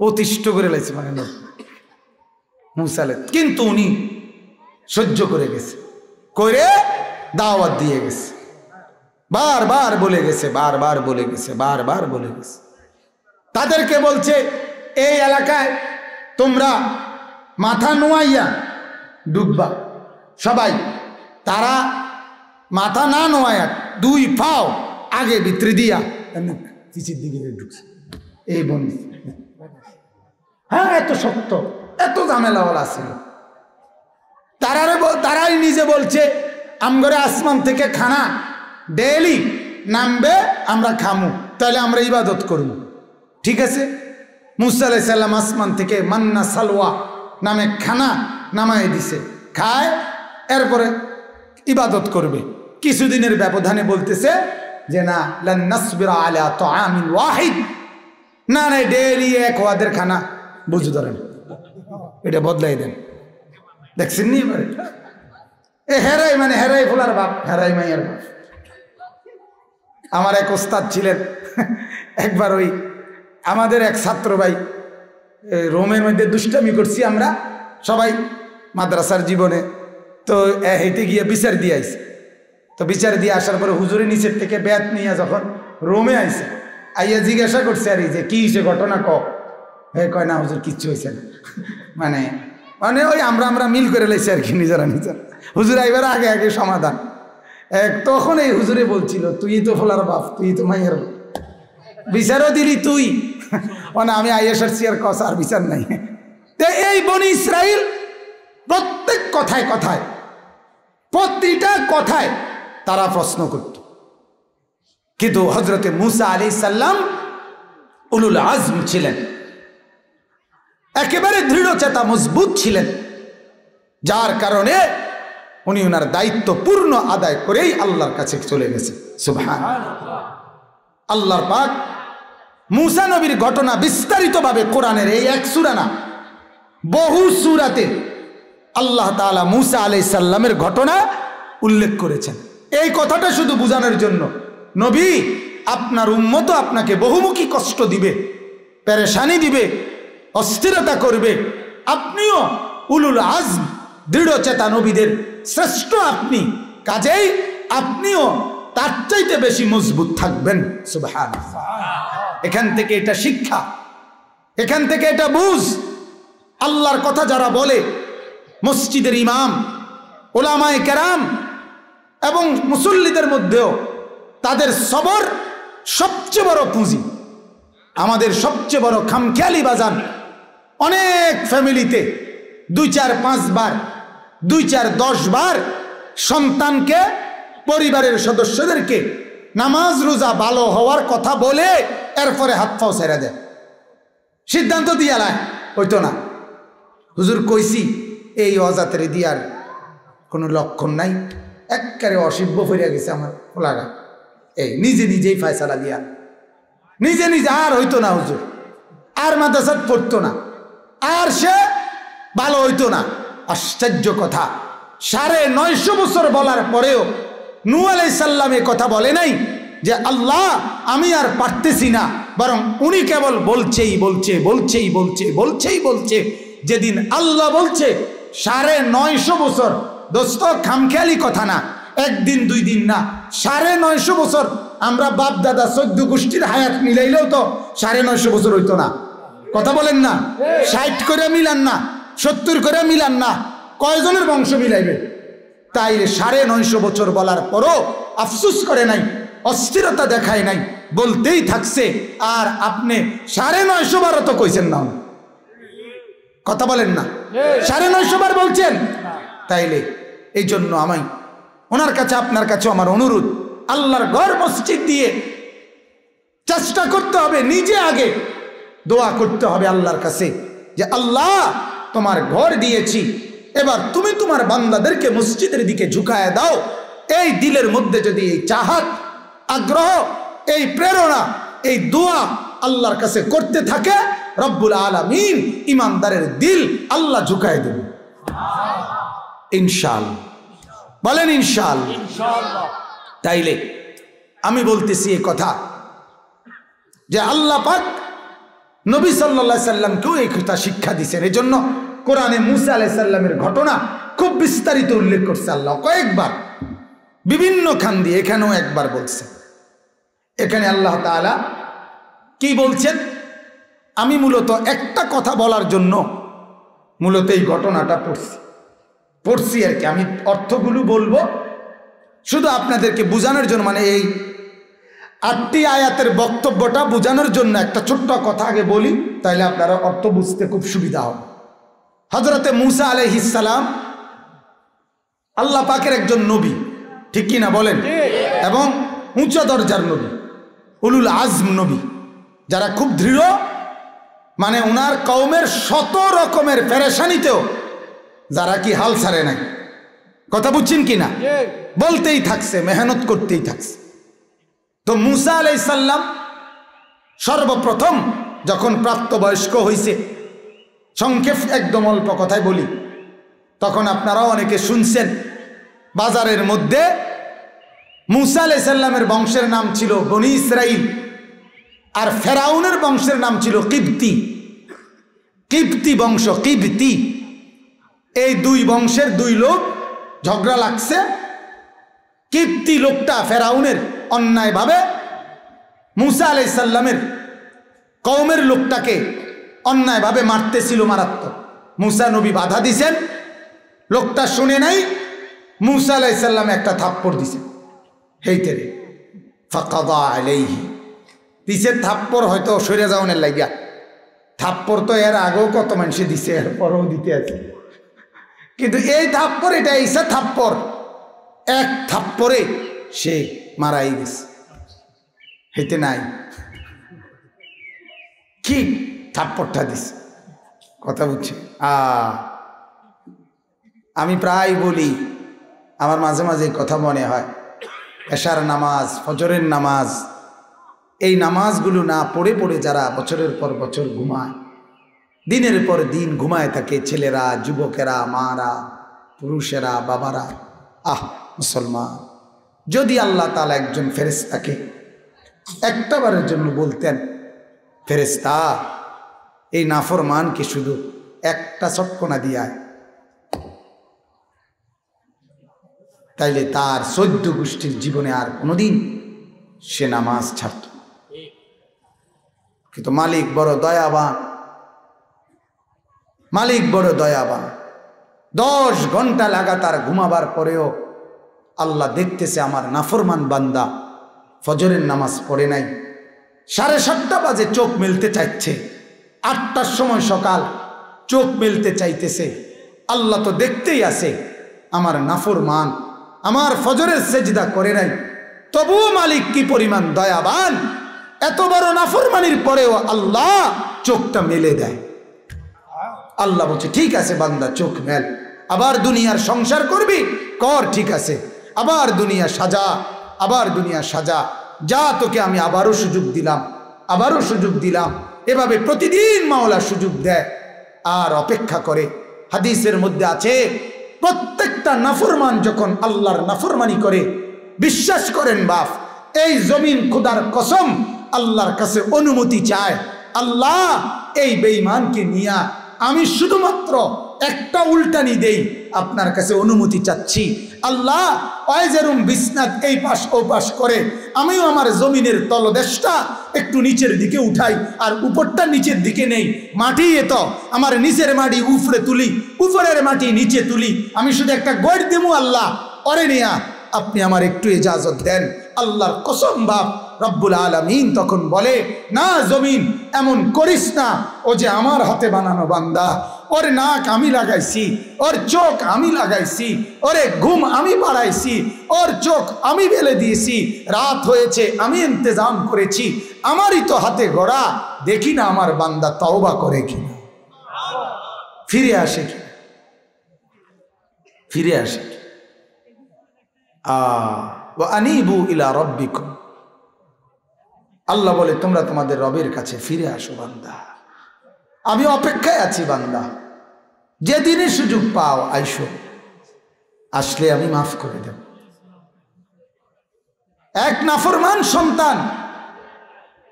অতিষ্ঠ করে লাইছে মানে মূসা আলাইহিস, কিন্তু উনি সহ্য করে গেছে, করে দাওয়াত দিয়ে গেছে, বারবার বলে গেছে, বারবার বলে গেছে, বারবার বলে গেছে। তাদেরকে বলছে এই এলাকায় তোমরা মাথা নোয়াইয়া ডুববা সবাই। তারা মাথা না নোয়াইয়া দুই পাও আগে ভিতরে দিয়া পিছের দিকে ঢুকছে। এই বন্ধু, হ্যাঁ, এত শক্ত, এত ঝামেলাওয়ালা ছিল। তারাই নিজে বলছে আমগরে আসমান থেকে খানা ডেইলি নামবে, আমরা খামু, তাহলে আমরা ইবাদত করব। ঠিক আছে, মূসা আলাইহিস সালাম আসমান থেকে মান্না সালওয়া নামে খানা নামায় দিছে, খায়, এরপরে ইবাদত করবে। কিছুদিনের ব্যবধানে বলতেছে যে না, লান নাসবিরা আলা তাআমিন ওয়াহিদ, না না ডেইলি এক ওয়াদের খানা বুঝু ধরেন, এটা বদলাই দেন। দেখছেন নি এবারে হেরাই, মানে হেরাই ফুলার বাপ, হেরাই মাইয়ার বাপ। আমার এক ওস্তাদ ছিলেন, একবার ওই আমাদের এক ছাত্র ভাই রোমের মধ্যে দুষ্টামি করছি আমরা সবাই মাদ্রাসার জীবনে, তো হেঁটে গিয়ে বিচার দিয়ে আইছে। তো বিচার দিয়ে আসার পরে হুজুরের নিচের থেকে বেত নিয়ে যখন রোমে আইছে, আইয়া জিজ্ঞাসা করছে আর যে কি হয়েছে ঘটনা হে কয় না হুজুর কিচ্ছু হয়েছে না, মানে মানে ওই আমরা মিল করে লাইছি আর কি নিজেরা নিজেরা। হুজুর আইবার আগে আগে সমাধান। তখন এই হুজুরে বলছিল তুই তো ফোলার বাপ, তুই তো মাইয়ের বাপ, বিচারও দিলি তুই, মানে আমি আইএসআর সিয়ার কস আর বিচার নাই। তো এই বনি ইসরাইল প্রত্যেক কথায় কথায়, প্রতিটা কথায় তারা প্রশ্ন করত। কিন্তু হযরতে মূসা আলাইহিস সালাম উলুল আজম ছিলেন, একেবারে দৃঢ়চেতা মজবুত ছিলেন, যার কারণে উনি ওনার দায়িত্ব পূর্ণ আদায় করেই আল্লাহর কাছে চলে গেছেন। সুবহানাল্লাহ। আল্লাহর পাক মূসা নবীর ঘটনা বিস্তারিতভাবে কোরআনের এই এক সূরা না, বহু সূরাতে আল্লাহ তাআলা মূসা আলাইহিস সালামের ঘটনা উল্লেখ করেছেন। এই কথাটা শুধু বোঝানোর জন্য, নবী আপনার উম্মত আপনাকে বহুমুখী কষ্ট দিবে, পেরেশানি দিবে, অস্থিরতা করবে, আপনিও উলুল আজম দৃঢ়চেতা নবীদের শ্রেষ্ঠ আপনি, কাজেই আপনিও তার চাইতে বেশি মজবুত থাকবেন। সুবহানাল্লাহ। এখান থেকে এটা শিক্ষা, এখান থেকে এটা বুঝ। আল্লাহর কথা যারা বলে, মসজিদের ইমাম, উলামায়ে কেরাম এবং মুসল্লিদের মধ্যেও তাদের সবর সবচেয়ে বড় পুঁজি। আমাদের সবচেয়ে বড় খামখেয়ালি বাজান, অনেক ফ্যামিলিতে 2, 4, 5 বার, 2, 4, 10 বার সন্তানকে, পরিবারের সদস্যদেরকে নামাজ রোজা ভালো হওয়ার কথা বলে এরপরে হাত পাও ছেড়ে দেয়, সিদ্ধান্ত দিয়া লাই হইতো না। হুজুর কইছি এই অজাতের দিয়ার কোনো লক্ষণ নাই, একেবারে অসিব্য ফিরে গেছে আমার ফোলাগা, এই নিজে নিজেই ফয়সালা দিয়া, নিজে নিজে আর হইতো না হুজুর, আর মাদ্রাসাত পড়তো না, আর সে ভালো হইতো না। আশ্চর্য কথা, 950 বছর বলার পরেও নূহ আলাইহিস সালাম এই কথা বলে নাই যে আল্লাহ আমি আর পারতেছি না, বরং উনি কেবল বলছেই বলছে, বলছেই বলছে, বলছেই বলছে। যেদিন আল্লাহ বলছে 950 বছর, দোস্ত খামখেয়ালি কথা না, একদিন 2 দিন না, 950 বছর। আমরা বাপ দাদা 14 গোষ্ঠীর হায়াত মিলাইলেও তো 950 বছর হইতো না। কথা বলেন না? 60 করে মিলান না, 70 করে মিলান না, কয়জনের বংশ মিলাইবে? তাইলে 950 বছর বলার পরও আফসোস করে নাই, অস্থিরতা দেখায় নাই, বলতেই থাকছে। আর আপনি 950 বারও তো কইছেন না, কথা বলেন না, 950 বার বলছেন। তাইলে এই জন্য আমি ওনার কাছে, আপনার কাছে আমার অনুরোধ, আল্লাহর ঘর মসজিদ দিয়ে চেষ্টা করতে হবে, নিজে আগে দোয়া করতে হবে আল্লাহর কাছে যে আল্লাহ তোমার ঘর দিয়েছি, এবার তুমি তোমার বান্দাদেরকে মসজিদের দিকে ঝুঁকায় দাও। এই দিলের মধ্যে যদি এই চাহাত, আগ্রহ, এই প্রেরণা, এই দোয়া আল্লাহর কাছে করতে থাকে, রব্বুল আলামিন ইমানদারের দিল আল্লাহ ঝুঁকায় দেবে ইনশাআল্লাহ। বলেন ইনশাআল্লাহ। তাইলে আমি বলতেছি এই কথা যে আল্লাহ পাক নবী সাল্লাল্লাহু আলাইহি সাল্লামকেও এই কথা শিক্ষা দিয়েছেন। এই জন্য কোরআনে মূসা আলাইহিস সালামের ঘটনা খুব বিস্তারিত উল্লেখ করছে আল্লাহ কয়েকবার, বিভিন্ন খান দিয়ে, এখানেও একবার বলছে। এখানে আল্লাহ তাআলা কি বলছেন, আমি মূলত একটা কথা বলার জন্য মূলত এই ঘটনাটা পড়ছি আর কি। আমি অর্থগুলো বলবো শুধু আপনাদেরকে বোঝানোর জন্য, মানে এই 8টি আয়াতের বক্তব্যটা বোঝানোর জন্য একটা ছোট্ট কথা আগে বলি, তাইলে আপনারা অর্থ বুঝতে খুব সুবিধা হবে। হযরতে মূসা আলাইহিস সালাম আল্লাহ পাকের একজন নবী, ঠিক কি না বলেন? এবং উচ্চ দরজার নবী, উলুল আজম নবী, যারা খুব দৃঢ়, মানে ওনার কওমের 100 রকমের পেরেশানিতেও যারা কি হাল ছাড়ে নাই। কথা বুঝছেন কিনা? বলতেই থাকছে, মেহনত করতেই থাকছে। তো মূসা আলাইহিস সালাম সর্বপ্রথম যখন প্রাপ্তবয়স্ক হয়েছে, সংক্ষেপ একদম অল্প কথায় বলি, তখন আপনারাও অনেকে শুনছেন, বাজারের মধ্যে মূসা আলাইহিস সালামের বংশের নাম ছিল বনি ইসরাইল, আর ফেরাউনের বংশের নাম ছিল কিবতি। কিবতি বংশ, কিবতি, এই 2 বংশের 2 লোক ঝগড়া লাগছে। কিবতি লোকটা ফেরাউনের অন্যায়ভাবে মূসা আলাইহিস সালামের কওমের লোকটাকে অন্যায়ভাবে মারতেছিল, মারাত্মক। মূসা নবী বাধা দিছেন, লোকটা শুনে নাই, মূসা আলাইহিস সালাম একটা থাপ্পড় দিছেন, হেইতে রে ফাকাদা আলাইহি, দিছে থাপ্পড় হয়তো সরে যাওয়ার লাগিয়া, থাপ্পড় তো এর আগেও কত মানুষে দিছে, এর পরেও দিতে আছে, কিন্তু এই থাপ্পড় এটা এইসা থাপ্পড়, এক থাপ্পড়ে সে মারাই গেছে, হেতে নাই কি থাপ্পড়টা দিছে। কথা বুঝছে? আমি প্রায় বলি, আমার মাঝে মাঝে কথা মনে হয়, এশার নামাজ, ফজরের নামাজ, এই নামাজগুলো না পড়ে পড়ে যারা বছরের পর বছর ঘুমায়, দিনের পর দিন ঘুমায় থাকে, ছেলেরা, যুবকেরা, মারা, পুরুষেরা, বাবারা, মুসলমান, যদি আল্লাহ তাআলা একজন ফেরেশতাকে একটাবারের জন্য বলতেন, ফেরেশতা এই নাফরমানকে শুধু একটা চটকনা দিয়ায়, তাইলে তার 14 গোষ্ঠীর জীবনে আর কোনোদিন সে নামাজ ছাড়ত। কিন্তু মালিক বড় দয়াবান, মালিক বড় দয়াবান। 10 ঘন্টা লাগাতার ঘুমাবার পরেও আল্লাহ দেখতেছে আমার নাফরমান বান্দা ফজরের নামাজ পড়ে নাই, 7:30 বাজে চোখ মেলতে চাইছে, 8টার সময় সকাল চোখ মেলতে চাইতেছে, আল্লাহ তো দেখতেই আছে আমার নাফরমান আমার ফজরের সেজদা করে নাই, তবুও মালিক কি পরিমাণ দয়াবান, এত বড় নাফরমানির পরেও আল্লাহ চোখটা মেলে দেয়। আল্লাহ বলছে ঠিক আছে বান্দা চোখ মেল, আবার দুনিয়ার সংসার করবি কর, ঠিক আছে, আবার দুনিয়া সাজা, আবার দুনিয়া সাজা, যা তোকে আমি আবারও সুযোগ দিলাম, আবারও সুযোগ দিলাম। এভাবে প্রতিদিন মাওলা সুযোগ দেয় আর অপেক্ষা করে। হাদিসের মধ্যে আছে প্রত্যেকটা নাফরমান যখন আল্লাহর নাফরমানি করে, বিশ্বাস করেন বাপ, এই জমিন খোদার কসম আল্লাহর কাছে অনুমতি চায়, আল্লাহ এই বেঈমানকে নিয়া আমি শুধুমাত্র একটা উল্টানি দেই, আপনার কাছে অনুমতি চাচ্ছি, আল্লাহ ওয়াইজারুম বিসনাত এই পাশ ও পাশ করে আমিও আমার জমিনের তলদেশটা একটু নিচের দিকে উঠাই আর উপরটা নিচের দিকে নেই, মাটি এত আমার নিচের মাটি উপরে তুলি, উপরের মাটি নিচে তুলি, আমি শুধু একটা গড় দেবো আল্লাহ, অরে নিয়া আপনি আমার একটু ইজাজত দেন। আল্লাহর কসম বাপ রব্বুল আলামিন তখন বলে, না জমিন এমন করিস না, ও যে আমার হাতে বানানো বান্দা, ওর নাক আমি লাগাইছি, ওর চোখ আমি লাগাইছি, ওরে ঘুম আমি বাড়াইছি, ওর চোখ আমি বেলে দিয়েছি, রাত হয়েছে আমি ইন্তজাম করেছি, আমারই তো হাতে গড়া, দেখি না আমার বান্দা তওবা করে কিনা, ফিরে আসে কিনা, ফিরে আসে। আনিবু ইলা রাব্বিকুম, আল্লাহ বলে তোমরা তোমাদের রবের কাছে ফিরে আসো বান্দা, আমি অপেক্ষায় আছি বান্দা, যেদিনে সুযোগ পাও আইসো, আসলে আমি মাফ করে দেব। এক নাফরমান সন্তান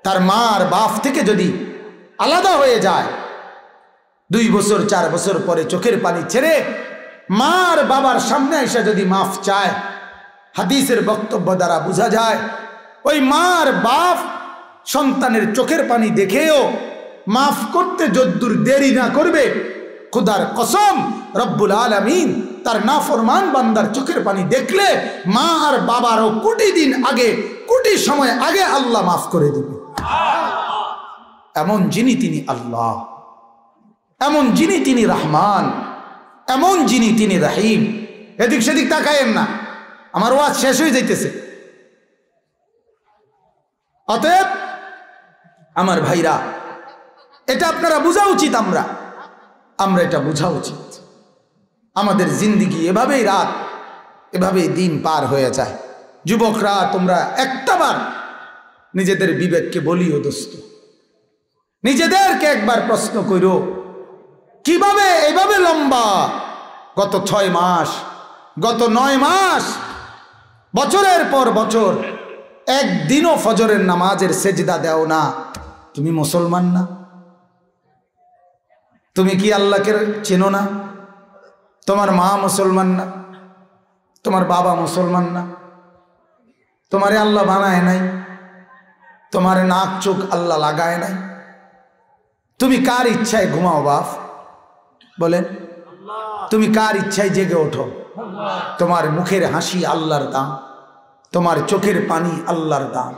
তার মা আর বাপ থেকে যদি আলাদা হয়ে যায়, 2 বছর 4 বছর পরে চোখের পানি ছেড়ে মা আর বাবার সামনে এসে যদি মাফ চায়, হাদিসের বক্তব্য দ্বারা বোঝা যায় ওই মা আর বাপ সন্তানের চোখের পানি দেখেও মাফ করতে যদ্দূর দেরি না করবে, খুদার কসম রব্বুল আলামিন তার নাফরমান বান্দার চোখের পানি দেখলে মা আর বাবারও কোটি দিন আগে, কোটি সময় আগে আল্লাহ মাফ করে দিবে। এমন যিনি তিনি আল্লাহ, এমন যিনি তিনি রহমান, এমন যিনি তিনি রহিম। এদিক সেদিক তাকায়েন না, আমার ওয়াজ শেষ হয়ে যাইতেছে। অতএব আমার ভাইরা, এটা আপনারা বোঝা উচিত, আমরা এটা বোঝা উচিত। আমাদের জিন্দিগি এভাবেই রাত, এভাবেই দিন পার হয়ে যায়। যুবকরা তোমরা একটাবার নিজেদের বিবেককে বলিও দোস্ত, নিজেদেরকে একবার প্রশ্ন করো, কিভাবে এভাবে লম্বা গত 6 মাস, গত 9 মাস, বছরের পর বছর একদিনও ফজরের নামাজের সেজদা দেও না, তুমি মুসলমান না? তুমি কি আল্লাহকে চেনো না? তোমার মা মুসলমান না? তোমার বাবা মুসলমান না? তোমারে আল্লাহ বানায় নাই? তোমার নাক চোখ আল্লাহ লাগায় নাই? তুমি কার ইচ্ছায় ঘুমাও বাপ বলেন? তুমি কার ইচ্ছায় জেগে ওঠো? তোমার মুখের হাসি আল্লাহর দান, তোমার চোখের পানি আল্লাহর দান,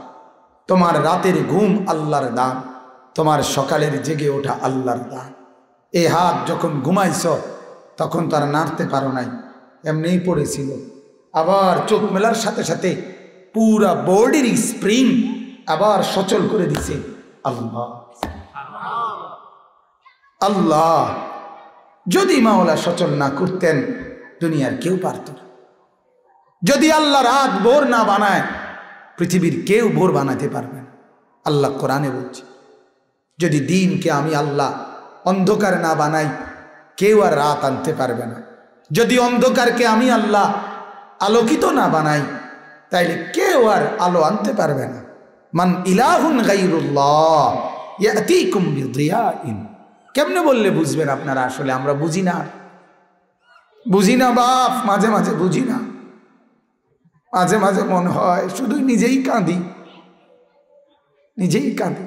তোমার রাতের ঘুম আল্লাহর দান, তোমার সকালের জেগে ওঠা আল্লাহর দান। এই হাত যখন ঘুমাইছ তখন তো আর নাড়তে পারো নাই, এমনিই পড়েছিল। আবার চোখ মেলার সাথে সাথে পুরা বডির স্প্রিং আবার সচল করে দিছে আল্লাহ। আল্লাহ যদি মাওলা সচল না করতেন দুনিয়ার কেউ পারত না। যদি আল্লাহ রাত ভোর না বানায় পৃথিবীর কেউ ভোর বানাতে পারবে না। আল্লাহ কোরআনে বলছে, যদি দিনকে আমি আল্লাহ অন্ধকার না বানাই কেউ আর রাত আনতে পারবে না। যদি অন্ধকারকে আমি আল্লাহ আলোকিত না বানাই তাইলে কেউ আর আলো আনতে পারবে না। মান ইলাহুন গায়রুল্লাহ ইয়াতিকুম বিদিয়াইন। কেমনে বললে বুঝবেন আপনারা? আসলে আমরা বুঝি না, বুঝি না বাপ, মাঝে মাঝে বুঝি না, মাঝে মাঝে মনে হয় শুধু নিজেই কাঁদি, নিজেই কাঁদি।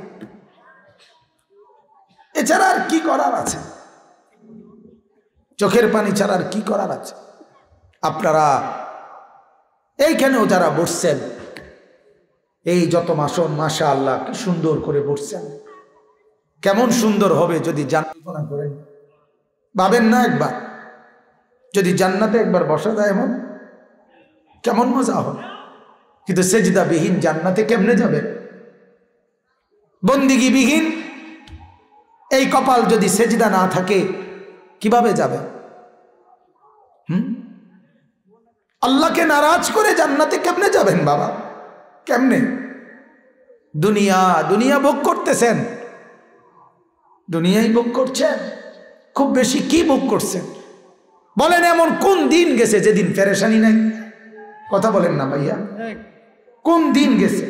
এছাড়া আর কি করার আছে? চোখের পানি ছাড়া আর কি করার আছে? আপনারা এইখানেও যারা বসছেন, এই যত মাসন মাশাআল্লাহ কি সুন্দর করে বসছেন। কেমন সুন্দর হবে যদি জান্নাত করেন, ভাবেন না একবার যদি জান্নাতে একবার বসা যায় এমন কেমন মজা হবে। কিন্তু সেজদা বিহীন জান্নাতে কেমনে যাবে? বন্দিগি বিহীন এই কপাল যদি সেজদা না থাকে কিভাবে যাবে? আল্লাহকে নারাজ করে জান্নাতে কেমনে যাবেন বাবা? কেমনে? দুনিয়া দুনিয়া ভোগ করতেছেন, দুনিয়াই ভোগ করছেন। খুব বেশি কি ভোগ করছেন বলেন? এমন কোন দিন গেছে যেদিন পেরেশানি নাই? কথা বলেন না ভাইয়া, কোন দিন গেছে?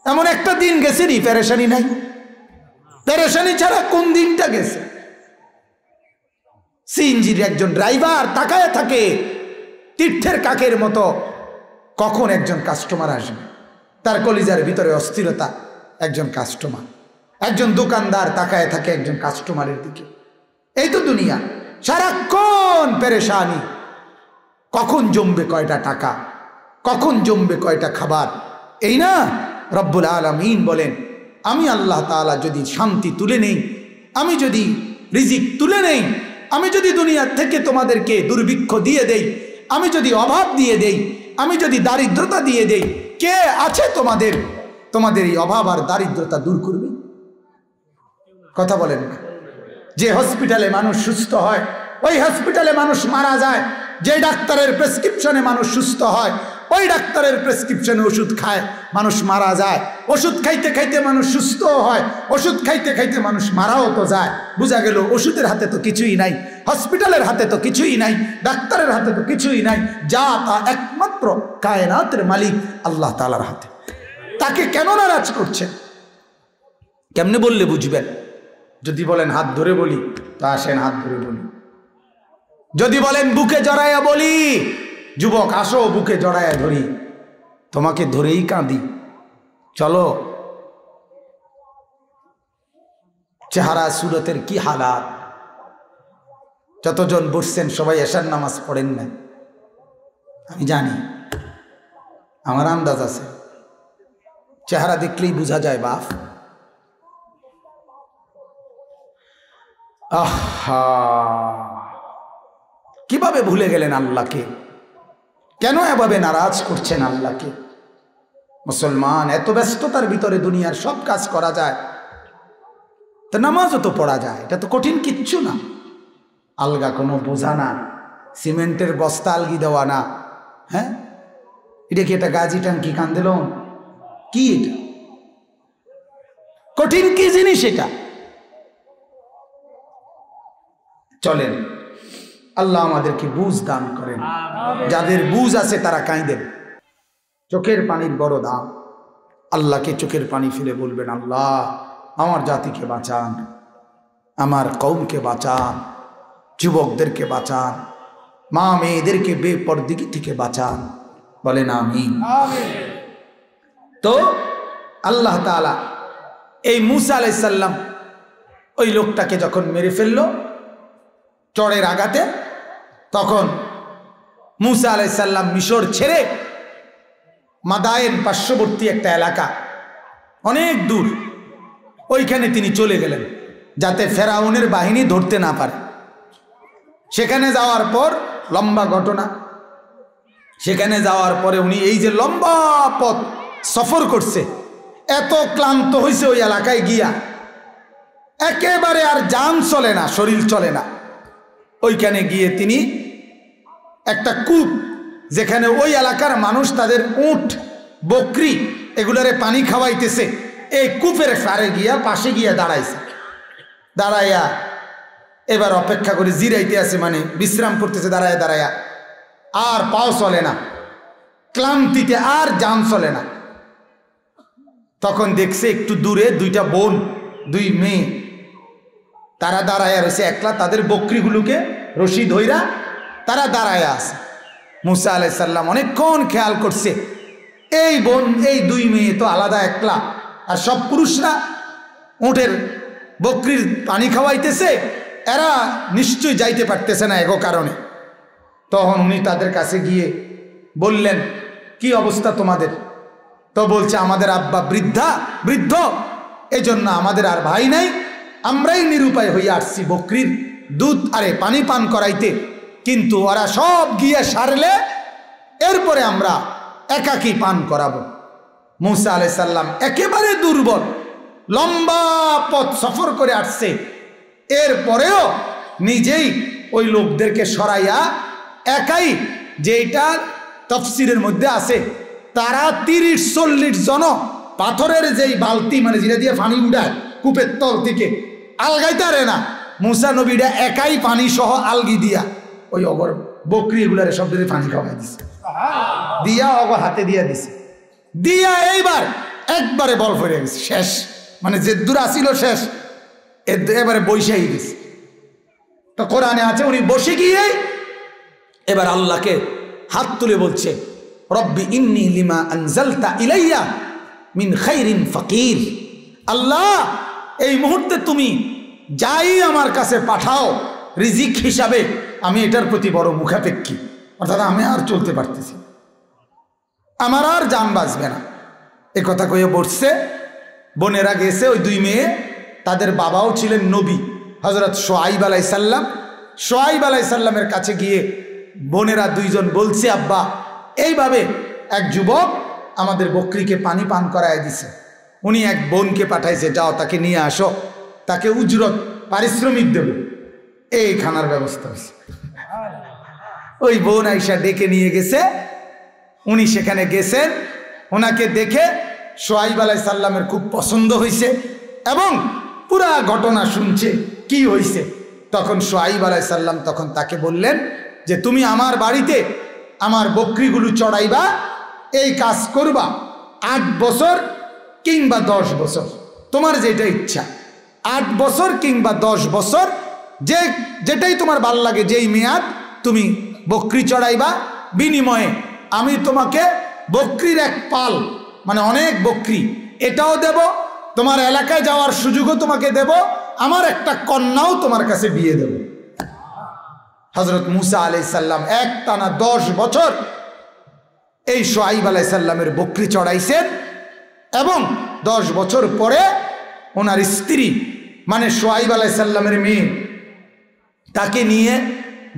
এমন একটা দিন গেছে নি পেরেশানি নাই? পেরেশানি ছাড়া কোন দিনটা গেছে? সিএনজির একজন ড্রাইভার তাকায় থাকে তীর্থের কাকের মতো, কখন একজন কাস্টমার আসবে। তার কলিজার ভিতরে অস্থিরতা। একজন কাস্টমার, একজন দোকানদার তাকায় থাকে একজন কাস্টমারের দিকে। এই তো দুনিয়া, সারাক্ষণ পেরেশানি। কখন জমবে কয়টা টাকা, কখন জমবে কয়টা খাবার। এই না রব্বুল আলামিন বলেন, আমি আল্লাহ তাআলা যদি শান্তি তুলে নেই, আমি যদি রিজিক তুলে নেই, আমি যদি দুনিয়ার থেকে তোমাদেরকে দুর্ভিক্ষ দিয়ে দেই, আমি যদি অভাব দিয়ে দেই, আমি যদি দারিদ্রতা দিয়ে দেই, কে আছে তোমাদের এই অভাব আর দারিদ্রতা দূর করবে? কথা বলেন না। যে হসপিটালে মানুষ সুস্থ হয়, ওই হসপিটালে মানুষ মারা যায়। যে ডাক্তারের প্রেসক্রিপশনে মানুষ সুস্থ হয়, ওই ডাক্তারের প্রেসক্রিপশনে ওষুধ খায়, মানুষ মারা যায়। ওষুধ খাইতে খাইতে মানুষ সুস্থ হয়, ওষুধ খাইতে খাইতে মানুষ মারাও তো যায়। বোঝা গেল ওষুধের হাতে তো কিছুই নাই, হসপিটালের হাতে তো কিছুই নাই, ডাক্তারের হাতে তো কিছুই নাই। যা তা একমাত্র কায়নাতের মালিক আল্লাহ তাআলার হাতে। তাকে কেন নারাজ করছেন? কেমনে বললে বুঝবেন? যদি বলেন হাত ধরে বলি তো আসেন হাত ধরে বলি। যদি বলেন বুকে জড়াইয়া বলি, যুবক আসো বুকে জড়াইয়া ধরি, তোমাকে ধরেই কাঁদি। চলো। চেহারা সুরতের কি হালাত। যতজন বসছেন সবাই এশার নামাজ পড়েন না, আমি জানি, আমার আন্দাজ আছে। চেহারা দেখলেই বোঝা যায় বাপ। আহা, কিভাবে ভুলে গেলেন আল্লাহকে? কেন এভাবে নারাজ করছেন আল্লাহকে? মুসলমান, এত ব্যস্ততার ভিতরে দুনিয়ার সব কাজ করা যায়, তো নামাজও তো পড়া যায়, এটা তো কঠিন কিচ্ছু না। আলগা কোনো বোঝা না, সিমেন্টের বস্তা আলগি দেওয়া না। হ্যাঁ, এটা কি এটা গাজি টাঙ্কি কান্দেল? কি এটা? কঠিন কি জিনিস এটা? চলেন, আল্লাহ আমাদেরকে বুঝ দান করেন। যাদের বুঝ আছে তারা কাঁদেন। চোখের পানির বড় দাম। আল্লাহকে চোখের পানি ফেলে বলবেন, আল্লাহ আমার জাতিকে বাঁচান, আমার কওমকে বাঁচান, যুবকদেরকে বাঁচান, মা মেয়েদেরকে বেপরদিগি থেকে বাঁচান। বলেন আমিন। তো আল্লাহ তাআলা এই মূসা আলাইহিস সালাম ওই লোকটাকে যখন মেরে ফেললো চড়ের আঘাতে, তখন মূসা আলাইহিস সালাম মিশর ছেড়ে মাদায়েন পার্শ্ববর্তী একটা এলাকা, অনেক দূর, ওইখানে তিনি চলে গেলেন যাতে ফেরাউনের বাহিনী ধরতে না পারে। সেখানে যাওয়ার পর লম্বা ঘটনা, সেখানে যাওয়ার পরে উনি এই যে লম্বা পথ সফর করছে, এত ক্লান্ত হয়েছে ওই এলাকায় গিয়া, একেবারে আর যান চলে না, শরীর চলে না। ওইখানে গিয়ে তিনি একটা কূপ, যেখানে ওই এলাকার মানুষ তাদের উট বকরি এগুলারে পানি খাওয়াইতেছে, এই কূপের ফারে গিয়া পাশে গিয়া দাঁড়াইছে। দাঁড়াইয়া এবার অপেক্ষা করে জিরাইতে আছে, মানে বিশ্রাম করতেছে দাঁড়ায়া দাঁড়ায়া। আর পাও চলে না, ক্লান্তিতে আর যান চলে না। তখন দেখছে একটু দূরে দুইটা বোন, দুই মেয়ে, তারা দাঁড়ায়া রয়েছে একলা, তাদের বকরিগুলোকে রশি ধইরা তারা দাঁড়ায়া আছে। মুসা আলাইহিস সালাম অনেকক্ষণ খেয়াল করছে, এই বোন এই দুই মেয়ে তো আলাদা একলা, আর সব পুরুষরা উটের বকরির পানি খাওয়াইতেছে, এরা নিশ্চয়ই যাইতে পারতেছে না এগো কারণে। তখন উনি তাদের কাছে গিয়ে বললেন, কি অবস্থা তোমাদের? তো বলছে, আমাদের আব্বা বৃদ্ধ, এই জন্য আমাদের আর ভাই নাই, আমরাই নিরুপায় হইয়া আসছি বকরির দুধ আরে পানি পান করাইতে, কিন্তু ওরা সব গিয়ে সারলে এরপরে আমরা একাকী পান করাবো। মুসা আলাইহিস সালাম একেবারে দুর্বল, লম্বা পথ সফর করে আসছে, এরপরেও নিজেই ওই লোকদেরকে সরাইয়া একাই, যেটা তফসিরের মধ্যে আছে, তারা 30-40 জন পাথরের যেই বালতি, মানে যেটা দিয়ে পানি উঠায় কূপের তল থেকে, আলগাইতে পারে না, মুসা নবীরা একাই পানি সহ আলগি দিয়া ওই অগর বকরি এগুলারে সব দিয়ে পানি খাওয়াই দিছে, দিয়া অগর হাতে দিয়া দিছে, দিয়া এইবার একবারে বল ফিরে গেছে, শেষ, মানে যে দূর আসিল শেষ, এবারে বৈশাই গেছে। তো কোরআনে আছে উনি বসে গিয়ে এবার আল্লাহকে হাত তুলে বলছে, রব্বি ইন্নী লিমা আনজালতা ইলাইয়া মিন খাইরিন ফাকির। আল্লাহ, এই মুহূর্তে তুমি যাই আমার কাছে পাঠাও রিজিক হিসাবে, আমি এটার প্রতি বড় মুখাপেক্ষী, অর্থাৎ আমি আর চলতে পারতেছি, আমার আর জান বাঁচবে না। এ কথা কয়ে বসছে। বোনেরা গেছে, ওই দুই মেয়ে, তাদের বাবাও ছিলেন নবী, হযরত শুআয়ব আলাইহিস সালাম। শুআয়ব আলাইহিস সালামের কাছে গিয়ে বোনেরা দুইজন বলছে, আব্বা, এইভাবে এক যুবক আমাদের বকরিকে পানি পান করায় দিছে, উনি এক বোনকে পাঠাইছে, যাও তাকে নিয়ে আসো, তাকে উজরত পারিশ্রমিক দেব। এই খানার ব্যবস্থা হয়েছে। ওই বোন আইসা ডেকে নিয়ে গেছে, উনি সেখানে গেছেন, ওনাকে দেখে শুআয়ব আলাইহিস সালামের খুব পছন্দ হয়েছে এবং পুরা ঘটনা শুনছে কি হয়েছে। তখন শুআয়ব আলাইহিস সালাম তখন তাকে বললেন যে, তুমি আমার বাড়িতে আমার বকরিগুলো চড়াইবা, এই কাজ করবা 8 বছর কিংবা 10 বছর, তোমার যেটা ইচ্ছা, 8 বছর কিংবা 10 বছর, যেটাই তোমার ভাল লাগে, যেই মেয়াদ তুমি বকরি চড়াইবা, বিনিময়ে আমি তোমাকে বকরির এক পাল, মানে অনেক বকরি, এটাও দেব, তোমার এলাকায় যাওয়ার সুযোগও তোমাকে দেব, আমার একটা কন্যাও তোমার কাছে বিয়ে দেব। হযরত মুসা আলাইহিস সালাম একটানা 10 বছর এই শুআয়ব আলাইহিস সালামের বকরি চড়াইছেন এবং 10 বছর পরে ওনার স্ত্রী, মানে শুআয়ব আলাইহিস সালামের মেয়ে, তাকে নিয়ে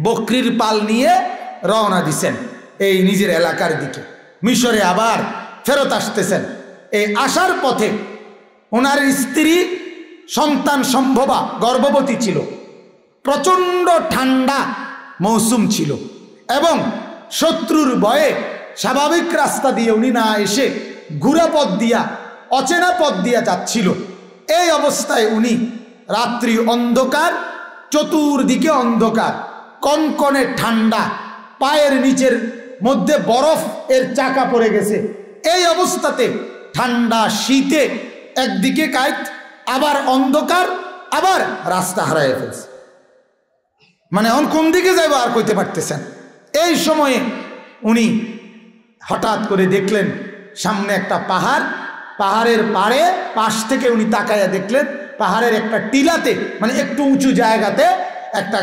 বকরির পাল নিয়ে রওনা দিছেন এই নিজের এলাকার দিকে। মিশরে আবার ফেরত আসতেছেন। এই আসার পথে ওনার স্ত্রী সন্তান সম্ভবা গর্ভবতী ছিল, প্রচণ্ড ঠান্ডা মৌসুম ছিল এবং শত্রুর ভয়ে স্বাভাবিক রাস্তা দিয়ে উনি না এসে ঘুরা পথ দিয়া, অচেনা পথ দিয়া যাচ্ছিল। এই অবস্থায় উনি, রাত্রি অন্ধকার, চতুর্দিকে অন্ধকার, কনকনে ঠান্ডা, পায়ের নিচের মধ্যে বরফ এর চাকা পড়ে গেছে, এই অবস্থাতে ঠান্ডা শীতে একদিকে কাইত, আবার অন্ধকার, আবার রাস্তা হারায় ফেলছে, মানে এখন কোন দিকে যাইব আর কইতে পারতেছেন। এই সময়ে উনি হঠাৎ করে দেখলেন সামনে একটা পাহাড়, পাহাড়ের পাশ থেকে উনি তাকাইয়া দেখলেন পাহাড়ের একটা টিলাতে, মানে একটু উঁচু জায়গাতে একটা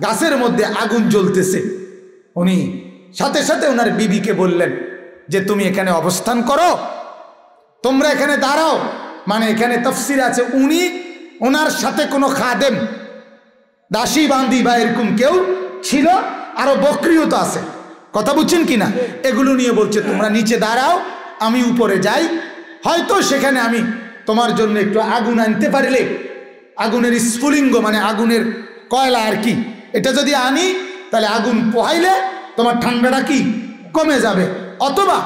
গাছের মধ্যে আগুন জ্বলতেছে। উনি সাথে সাথে ওনার বিবিকে বললেন যে, তুমি এখানে অবস্থান করো, তোমরা এখানে দাঁড়াও, মানে এখানে তাফসীরে আছে উনি ওনার সাথে কোনো খাদেম দাসী বান্দি বা এরকম কেউ ছিল, আরো বকরিও তো আছে, কথা বুঝছেন কিনা? এগুলো নিয়ে বলছে তোমরা নিচে দাঁড়াও, আমি উপরে যাই, হয়তো সেখানে আমি তোমার জন্য একটু আগুন আনতে পারলে, আগুনের স্ফুলিঙ্গ মানে আগুনের কয়লা আর কি, এটা যদি আনি তাহলে আগুন পোহাইলে তোমার ঠান্ডাটা কি কমে যাবে, অথবা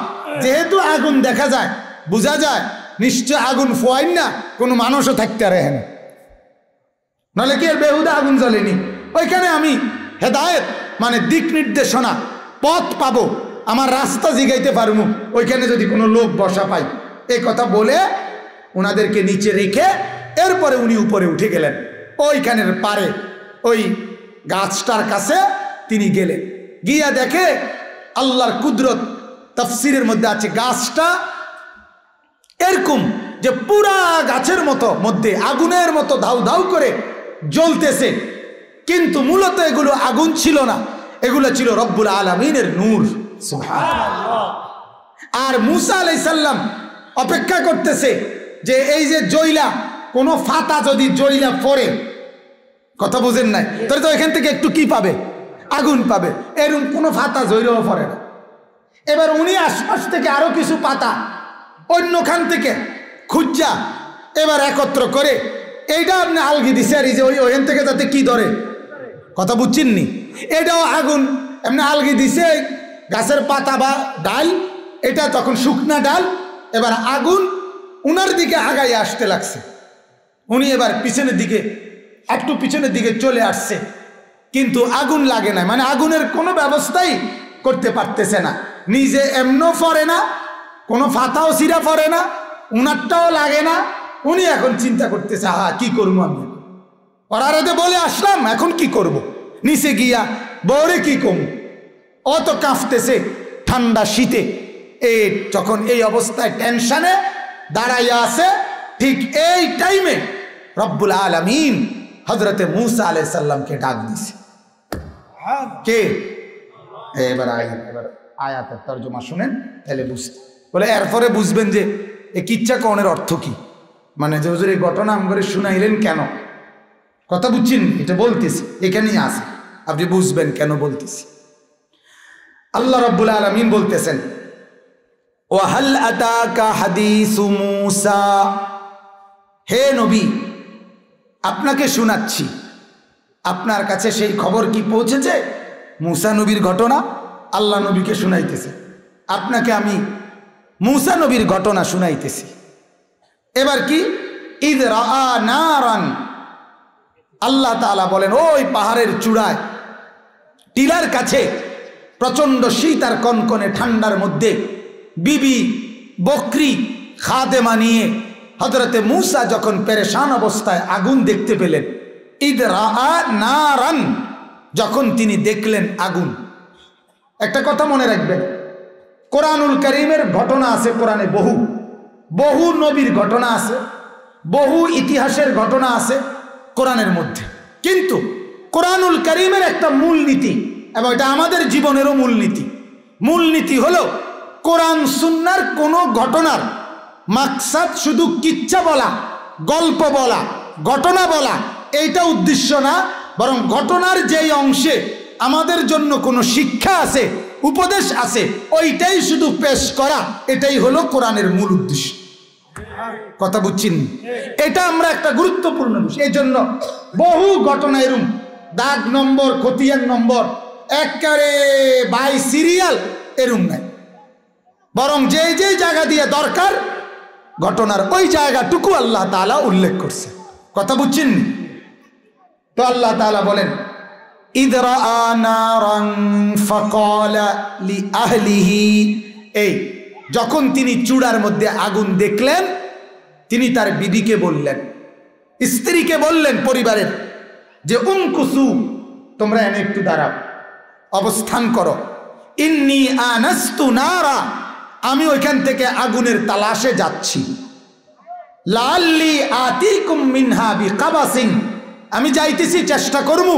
যেহেতু আগুন দেখা যায় বোঝা যায় নিশ্চয় আগুন ফোয়াইন না কোনো মানুষও থাকতে পারে না, নাহলে কি আর বেহুদা আগুন জ্বলেনি, ওইখানে আমি হেদায়েত মানে দিক নির্দেশনা পথ পাবো, আমার রাস্তা জিগাইতে পারবো ওইখানে যদি কোনো লোক বসা পাই। এই কথা বলে ওনাদেরকে নিচে রেখে এরপরে উনি উপরে উঠে গেলেন, ওইখানের পারে ওই গাছটার কাছে তিনি গেলেন, গিয়া দেখে আল্লাহর কুদরত। তাফসীরের মধ্যে আছে গাছটা এরকম যে পুরা গাছের মতো মধ্যে আগুনের মতো ধাউ ধাউ করে জ্বলতেছে, কিন্তু মূলত এগুলো আগুন ছিল না, এগুলো ছিল রব্বুল আলামিনের নূর, সুবহানাল্লাহ। আর মূসা আলাইহিস সালাম অপেক্ষা করতেছে যে এই যে জয়লা কোনো ফাতা যদি জয়লা পড়ে, কথা বুঝেন নাই, তাহলে তো এখান থেকে একটু কি পাবে, আগুন পাবে, এরকম কোনো ফাতা জয়লাও পড়ে না। এবার উনি আশপাশ থেকে আরো কিছু পাতা অন্যখান থেকে খুঁজা এবার একত্র করে এইটা আপনি আলগি দিছে, আর এই যে ওইখান থেকে যাতে কি ধরে, কথা বুঝছেননি, এটাও আগুন এমনি আলগি দিছে গাছের পাতা বা ডাল, এটা তখন শুকনা ডাল, এবার আগুন উনার দিকে আগায় আসতে লাগছে, উনি এবার পিছনের দিকে একটু পিছনের দিকে চলে আসছে, কিন্তু আগুন লাগে না, মানে আগুনের কোনো ব্যবস্থাই করতে পারতেছে না, নিজে এমনও পড়ে না, কোনো ফাতাও সিরা পড়ে না, উনারটাও লাগে না, উনি এখন চিন্তা করতেছে হা কি করবো আমি, পড়ারাতে বলে আসলাম এখন কি করব, নিচে গিয়া বউরে কি কমু, অত কাঁপতেছে ঠান্ডা শীতে, এই যখন এই অবস্থায় টেনশনে দাঁড়াইয়া আছে, ঠিক এই টাইমে রব্বুল আলামিন হযরতে মূসা আলাইহিস সালামকে ডাক দিছে, কে? এবার আয়াতের তরজমা শুনেন তাহলে বুঝতে, বলে এরপরে বুঝবেন যে এই কিচ্ছা কনের অর্থ কি, মানে যে হুজুর এই ঘটনা আমগরে শুনাইলেন কেন, কথা বুঝছেন, এটা বলতেছি এখানেই আছে, আপনি বুঝবেন কেন বলতেছি। আল্লাহ রাব্বুল আলামিন বলতেছেন ওয়া হাল আতাকা হাদিসু মূসা, হে নবী আপনাকে শোনাচ্ছি, আপনার কাছে সেই খবর কি পৌঁছেছে, মূসা নবীর ঘটনা, আল্লাহ নবীকে শুনাইতেছে, আপনাকে আমি মূসা নবীর ঘটনা শুনাইতেছি। এবার কি, ইদ রাআ নারান, আল্লাহ তাআলা বলেন ওই পাহাড়ের চূড়ায় টিলার কাছে প্রচন্ড শীত আর কনকনে ঠান্ডার মধ্যে বিবি বকরি খাদেমা নিয়ে হযরতে মূসা যখন পেরেশান অবস্থায় আগুন দেখতে পেলেন, ইদ রাআ নারান, যখন তিনি দেখলেন আগুন। একটা কথা মনে রাখবেন, কোরআনুল কারীমের ঘটনা আছে, কোরআনে বহু বহু নবীর ঘটনা আছে, বহু ইতিহাসের ঘটনা আছে কোরআনের মধ্যে, কিন্তু কোরআনুল কারীমের একটা মূলনীতি, এবং এটা আমাদের জীবনেরও মূলনীতি হলো কোরআন সুন্নাহর কোনো ঘটনার মাকসাদ শুধু কিচ্ছা বলা, গল্প বলা, ঘটনা বলা, এইটা উদ্দেশ্য না, বরং ঘটনার যেই অংশে আমাদের জন্য কোনো শিক্ষা আছে, উপদেশ আছে, ওইটাই শুধু পেশ করা, এটাই হলো কোরআনের মূল উদ্দেশ্য, কথা বুঝছেন, এটা আমরা একটা গুরুত্বপূর্ণ বিষয়। এই জন্য বহু ঘটনা এরম দাগ নম্বর খতিয়ান নম্বর একেবারে বাই সিরিয়াল এরম নাই, বরং যে যে জায়গা দিয়ে দরকার ঘটনার ওই জায়গাটুকু আল্লাহ তাআলা উল্লেখ করছে, কথা বুঝছেন। তো আল্লাহ তাআলা বলেন ইদ রাআ নারান ফাকালা লিআহলিহি, এই যখন তিনি চূড়ার মধ্যে আগুন দেখলেন, তিনি তার বিবিকে বললেন, স্ত্রীকে বললেন পরিবারের, যে উমকুসু, তোমরা এনে একটু দাঁড়াও, অবস্থান করো, ইন্নী আনাস্তু নারা, আমি ওইখান থেকে আগুনের তালাশে যাচ্ছি, লাআল্লি আতিকুম মিনহা বিকাবাসিন, আমি যাইতেছি চেষ্টা করব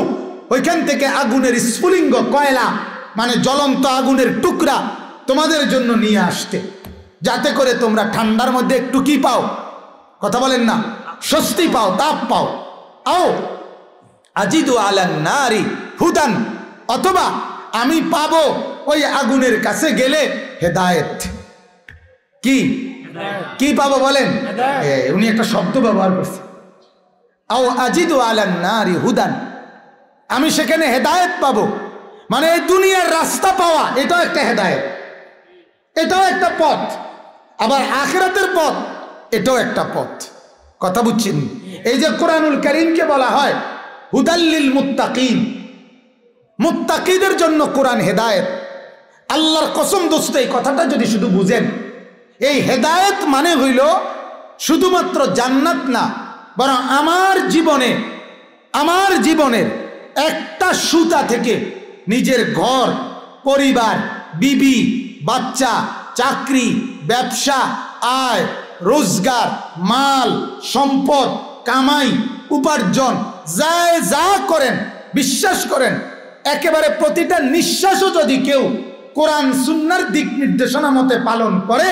ওইখান থেকে আগুনের স্ফুলিঙ্গ কয়লা মানে জ্বলন্ত আগুনের টুকরা তোমাদের জন্য নিয়ে আসতে, যাতে করে তোমরা ঠান্ডার মধ্যে একটু কি পাও, কথা বলেন না, স্বস্তি পাও, তাপ পাও। আও আজিদু আলান নারি হুদান, অথবা আমি পাবো ওই আগুনের কাছে গেলে হেদায়েত। কি কি পাবো বলেন? উনি একটা শব্দ ব্যবহার করছে, আও আজিদু আলান নারি হুদান, আমি সেখানে হেদায়েত পাবো। মানে এই দুনিয়ার রাস্তা পাওয়া এটাও একটা হেদায়েত, এটাও একটা পথ। আবার আখিরাতের পথ এটাও একটা পথ। কথা বুঝছেন? এই যে কোরআনুল কারীমকে বলা হয় হুদাল্লিল মুত্তাকিন, মুত্তাকিদের জন্য কোরআন হেদায়েত। আল্লাহর কসম দোস্ত, এই কথাটা যদি শুধু বুঝেন, এই হেদায়েত মানে হইল শুধুমাত্র জান্নাত না, বরং আমার জীবনের একটা সুতা থেকে নিজের ঘর, পরিবার, বিবি, বাচ্চা, চাকরি, ব্যবসা, আয়, রোজগার, মাল, সম্পদ, কামাই, উপার্জন, যা করেন, বিশ্বাস করেন একেবারে প্রতিটা নিঃশ্বাসও যদি কেউ কোরআন সুন্নাহর দিক নির্দেশনা মতে পালন করে,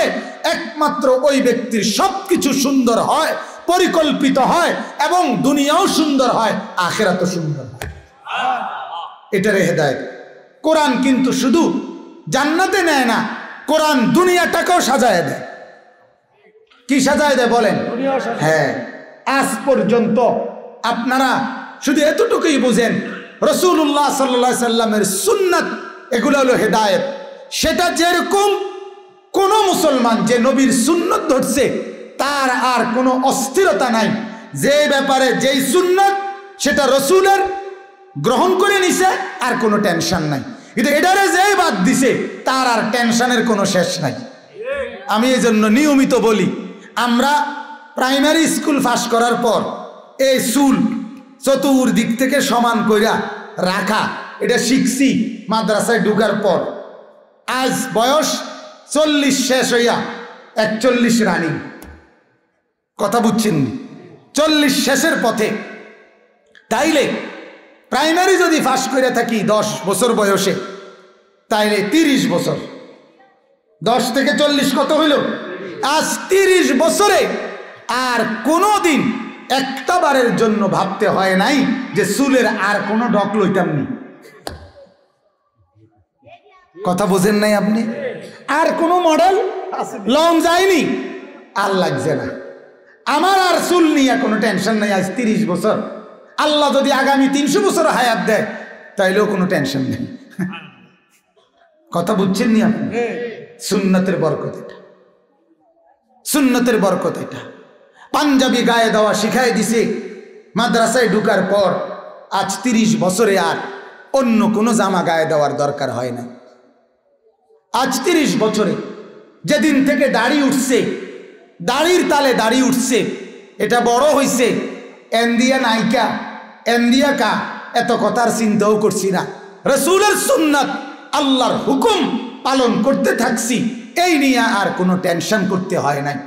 একমাত্র ওই ব্যক্তির সবকিছু সুন্দর হয়, পরিকল্পিত হয়, এবং দুনিয়াও সুন্দর হয়, আখিরাতও সুন্দর হয়। এটারে হেদায়েত। কোরআন কিন্তু শুধু জান্নাতে নেয় না, কোরআন দুনিয়াটাকেও সাজায় দেয়। কি সাজায় দেয় বলেন? হ্যাঁ, আজ পর্যন্ত আপনারা শুধু এতটুকুই বুঝেন, রাসূলুল্লাহ সাল্লাল্লাহু আলাইহি সাল্লামের সুন্নাত এগুলো হলো হেদায়েত। সেটা যেরকম কোন মুসলমান যে নবীর সুন্নত ধরছে তার আর কোনো অস্থিরতা নাই, যে ব্যাপারে যেই সুন্নত সেটা রসুলের গ্রহণ করে নিছে আর কোনো টেনশন নাই। কিন্তু এটারে যেই বাদ দিছে তার আর টেনশনের কোনো শেষ নাই। আমি এই জন্য নিয়মিত বলি, আমরা প্রাইমারি স্কুল পাস করার পর এই চুল চতুর্দিক থেকে সমান কইরা রাখা এটা শিখছি মাদ্রাসায় ঢুকার পর। আজ বয়স 40 শেষ হইয়া 41 রানিং। কথা বুঝছেন? 40 শেষের পথে। তাইলে প্রাইমারি যদি পাস করে থাকি 10 বছর বয়সে, তাইলে 30 বছর, 10 থেকে 40 কত হইল? আজ 30 বছরে আর কোনো দিন একটা বারের জন্য ভাবতে হয় নাই যে চুলের আর কোনো ডক লইতাম নি। কথা বোঝেন নাই আপনি? আর কোনো মডেল লং যায়নি, আর লাগছে না। আমার আর চুল নিয়ে কোনো টেনশন নাই আজ 30 বছর। আল্লাহ যদি আগামী 300 বছর হায়াত দেয় তাইলেও কোনো টেনশন নেই। কথা বুঝছেন নি আপনি? সুন্নতের বরকত এটা, সুন্নতের বরকত এটা। পাঞ্জাবি গায়ে দেওয়া শিখাই দিছে মাদ্রাসায় ঢুকার পর। আজ 30 বছরে আর অন্য কোনো জামা গায়ে দেওয়ার দরকার হয় না। আজ 30 বছরে যেদিন থেকে দাড়ি উঠছে, দাড়ির তালে দাড়ি উঠছে, এটা বড় হইছে, এন্দিয়া নাইকা, এন্দিয়া কা, এত কথার চিন্তাও করছি না। রাসূলের সুন্নাত, আল্লাহর হুকুম পালন করতে থাকছি, এই নিয়ে আর কোনো টেনশন করতে হয় নাই।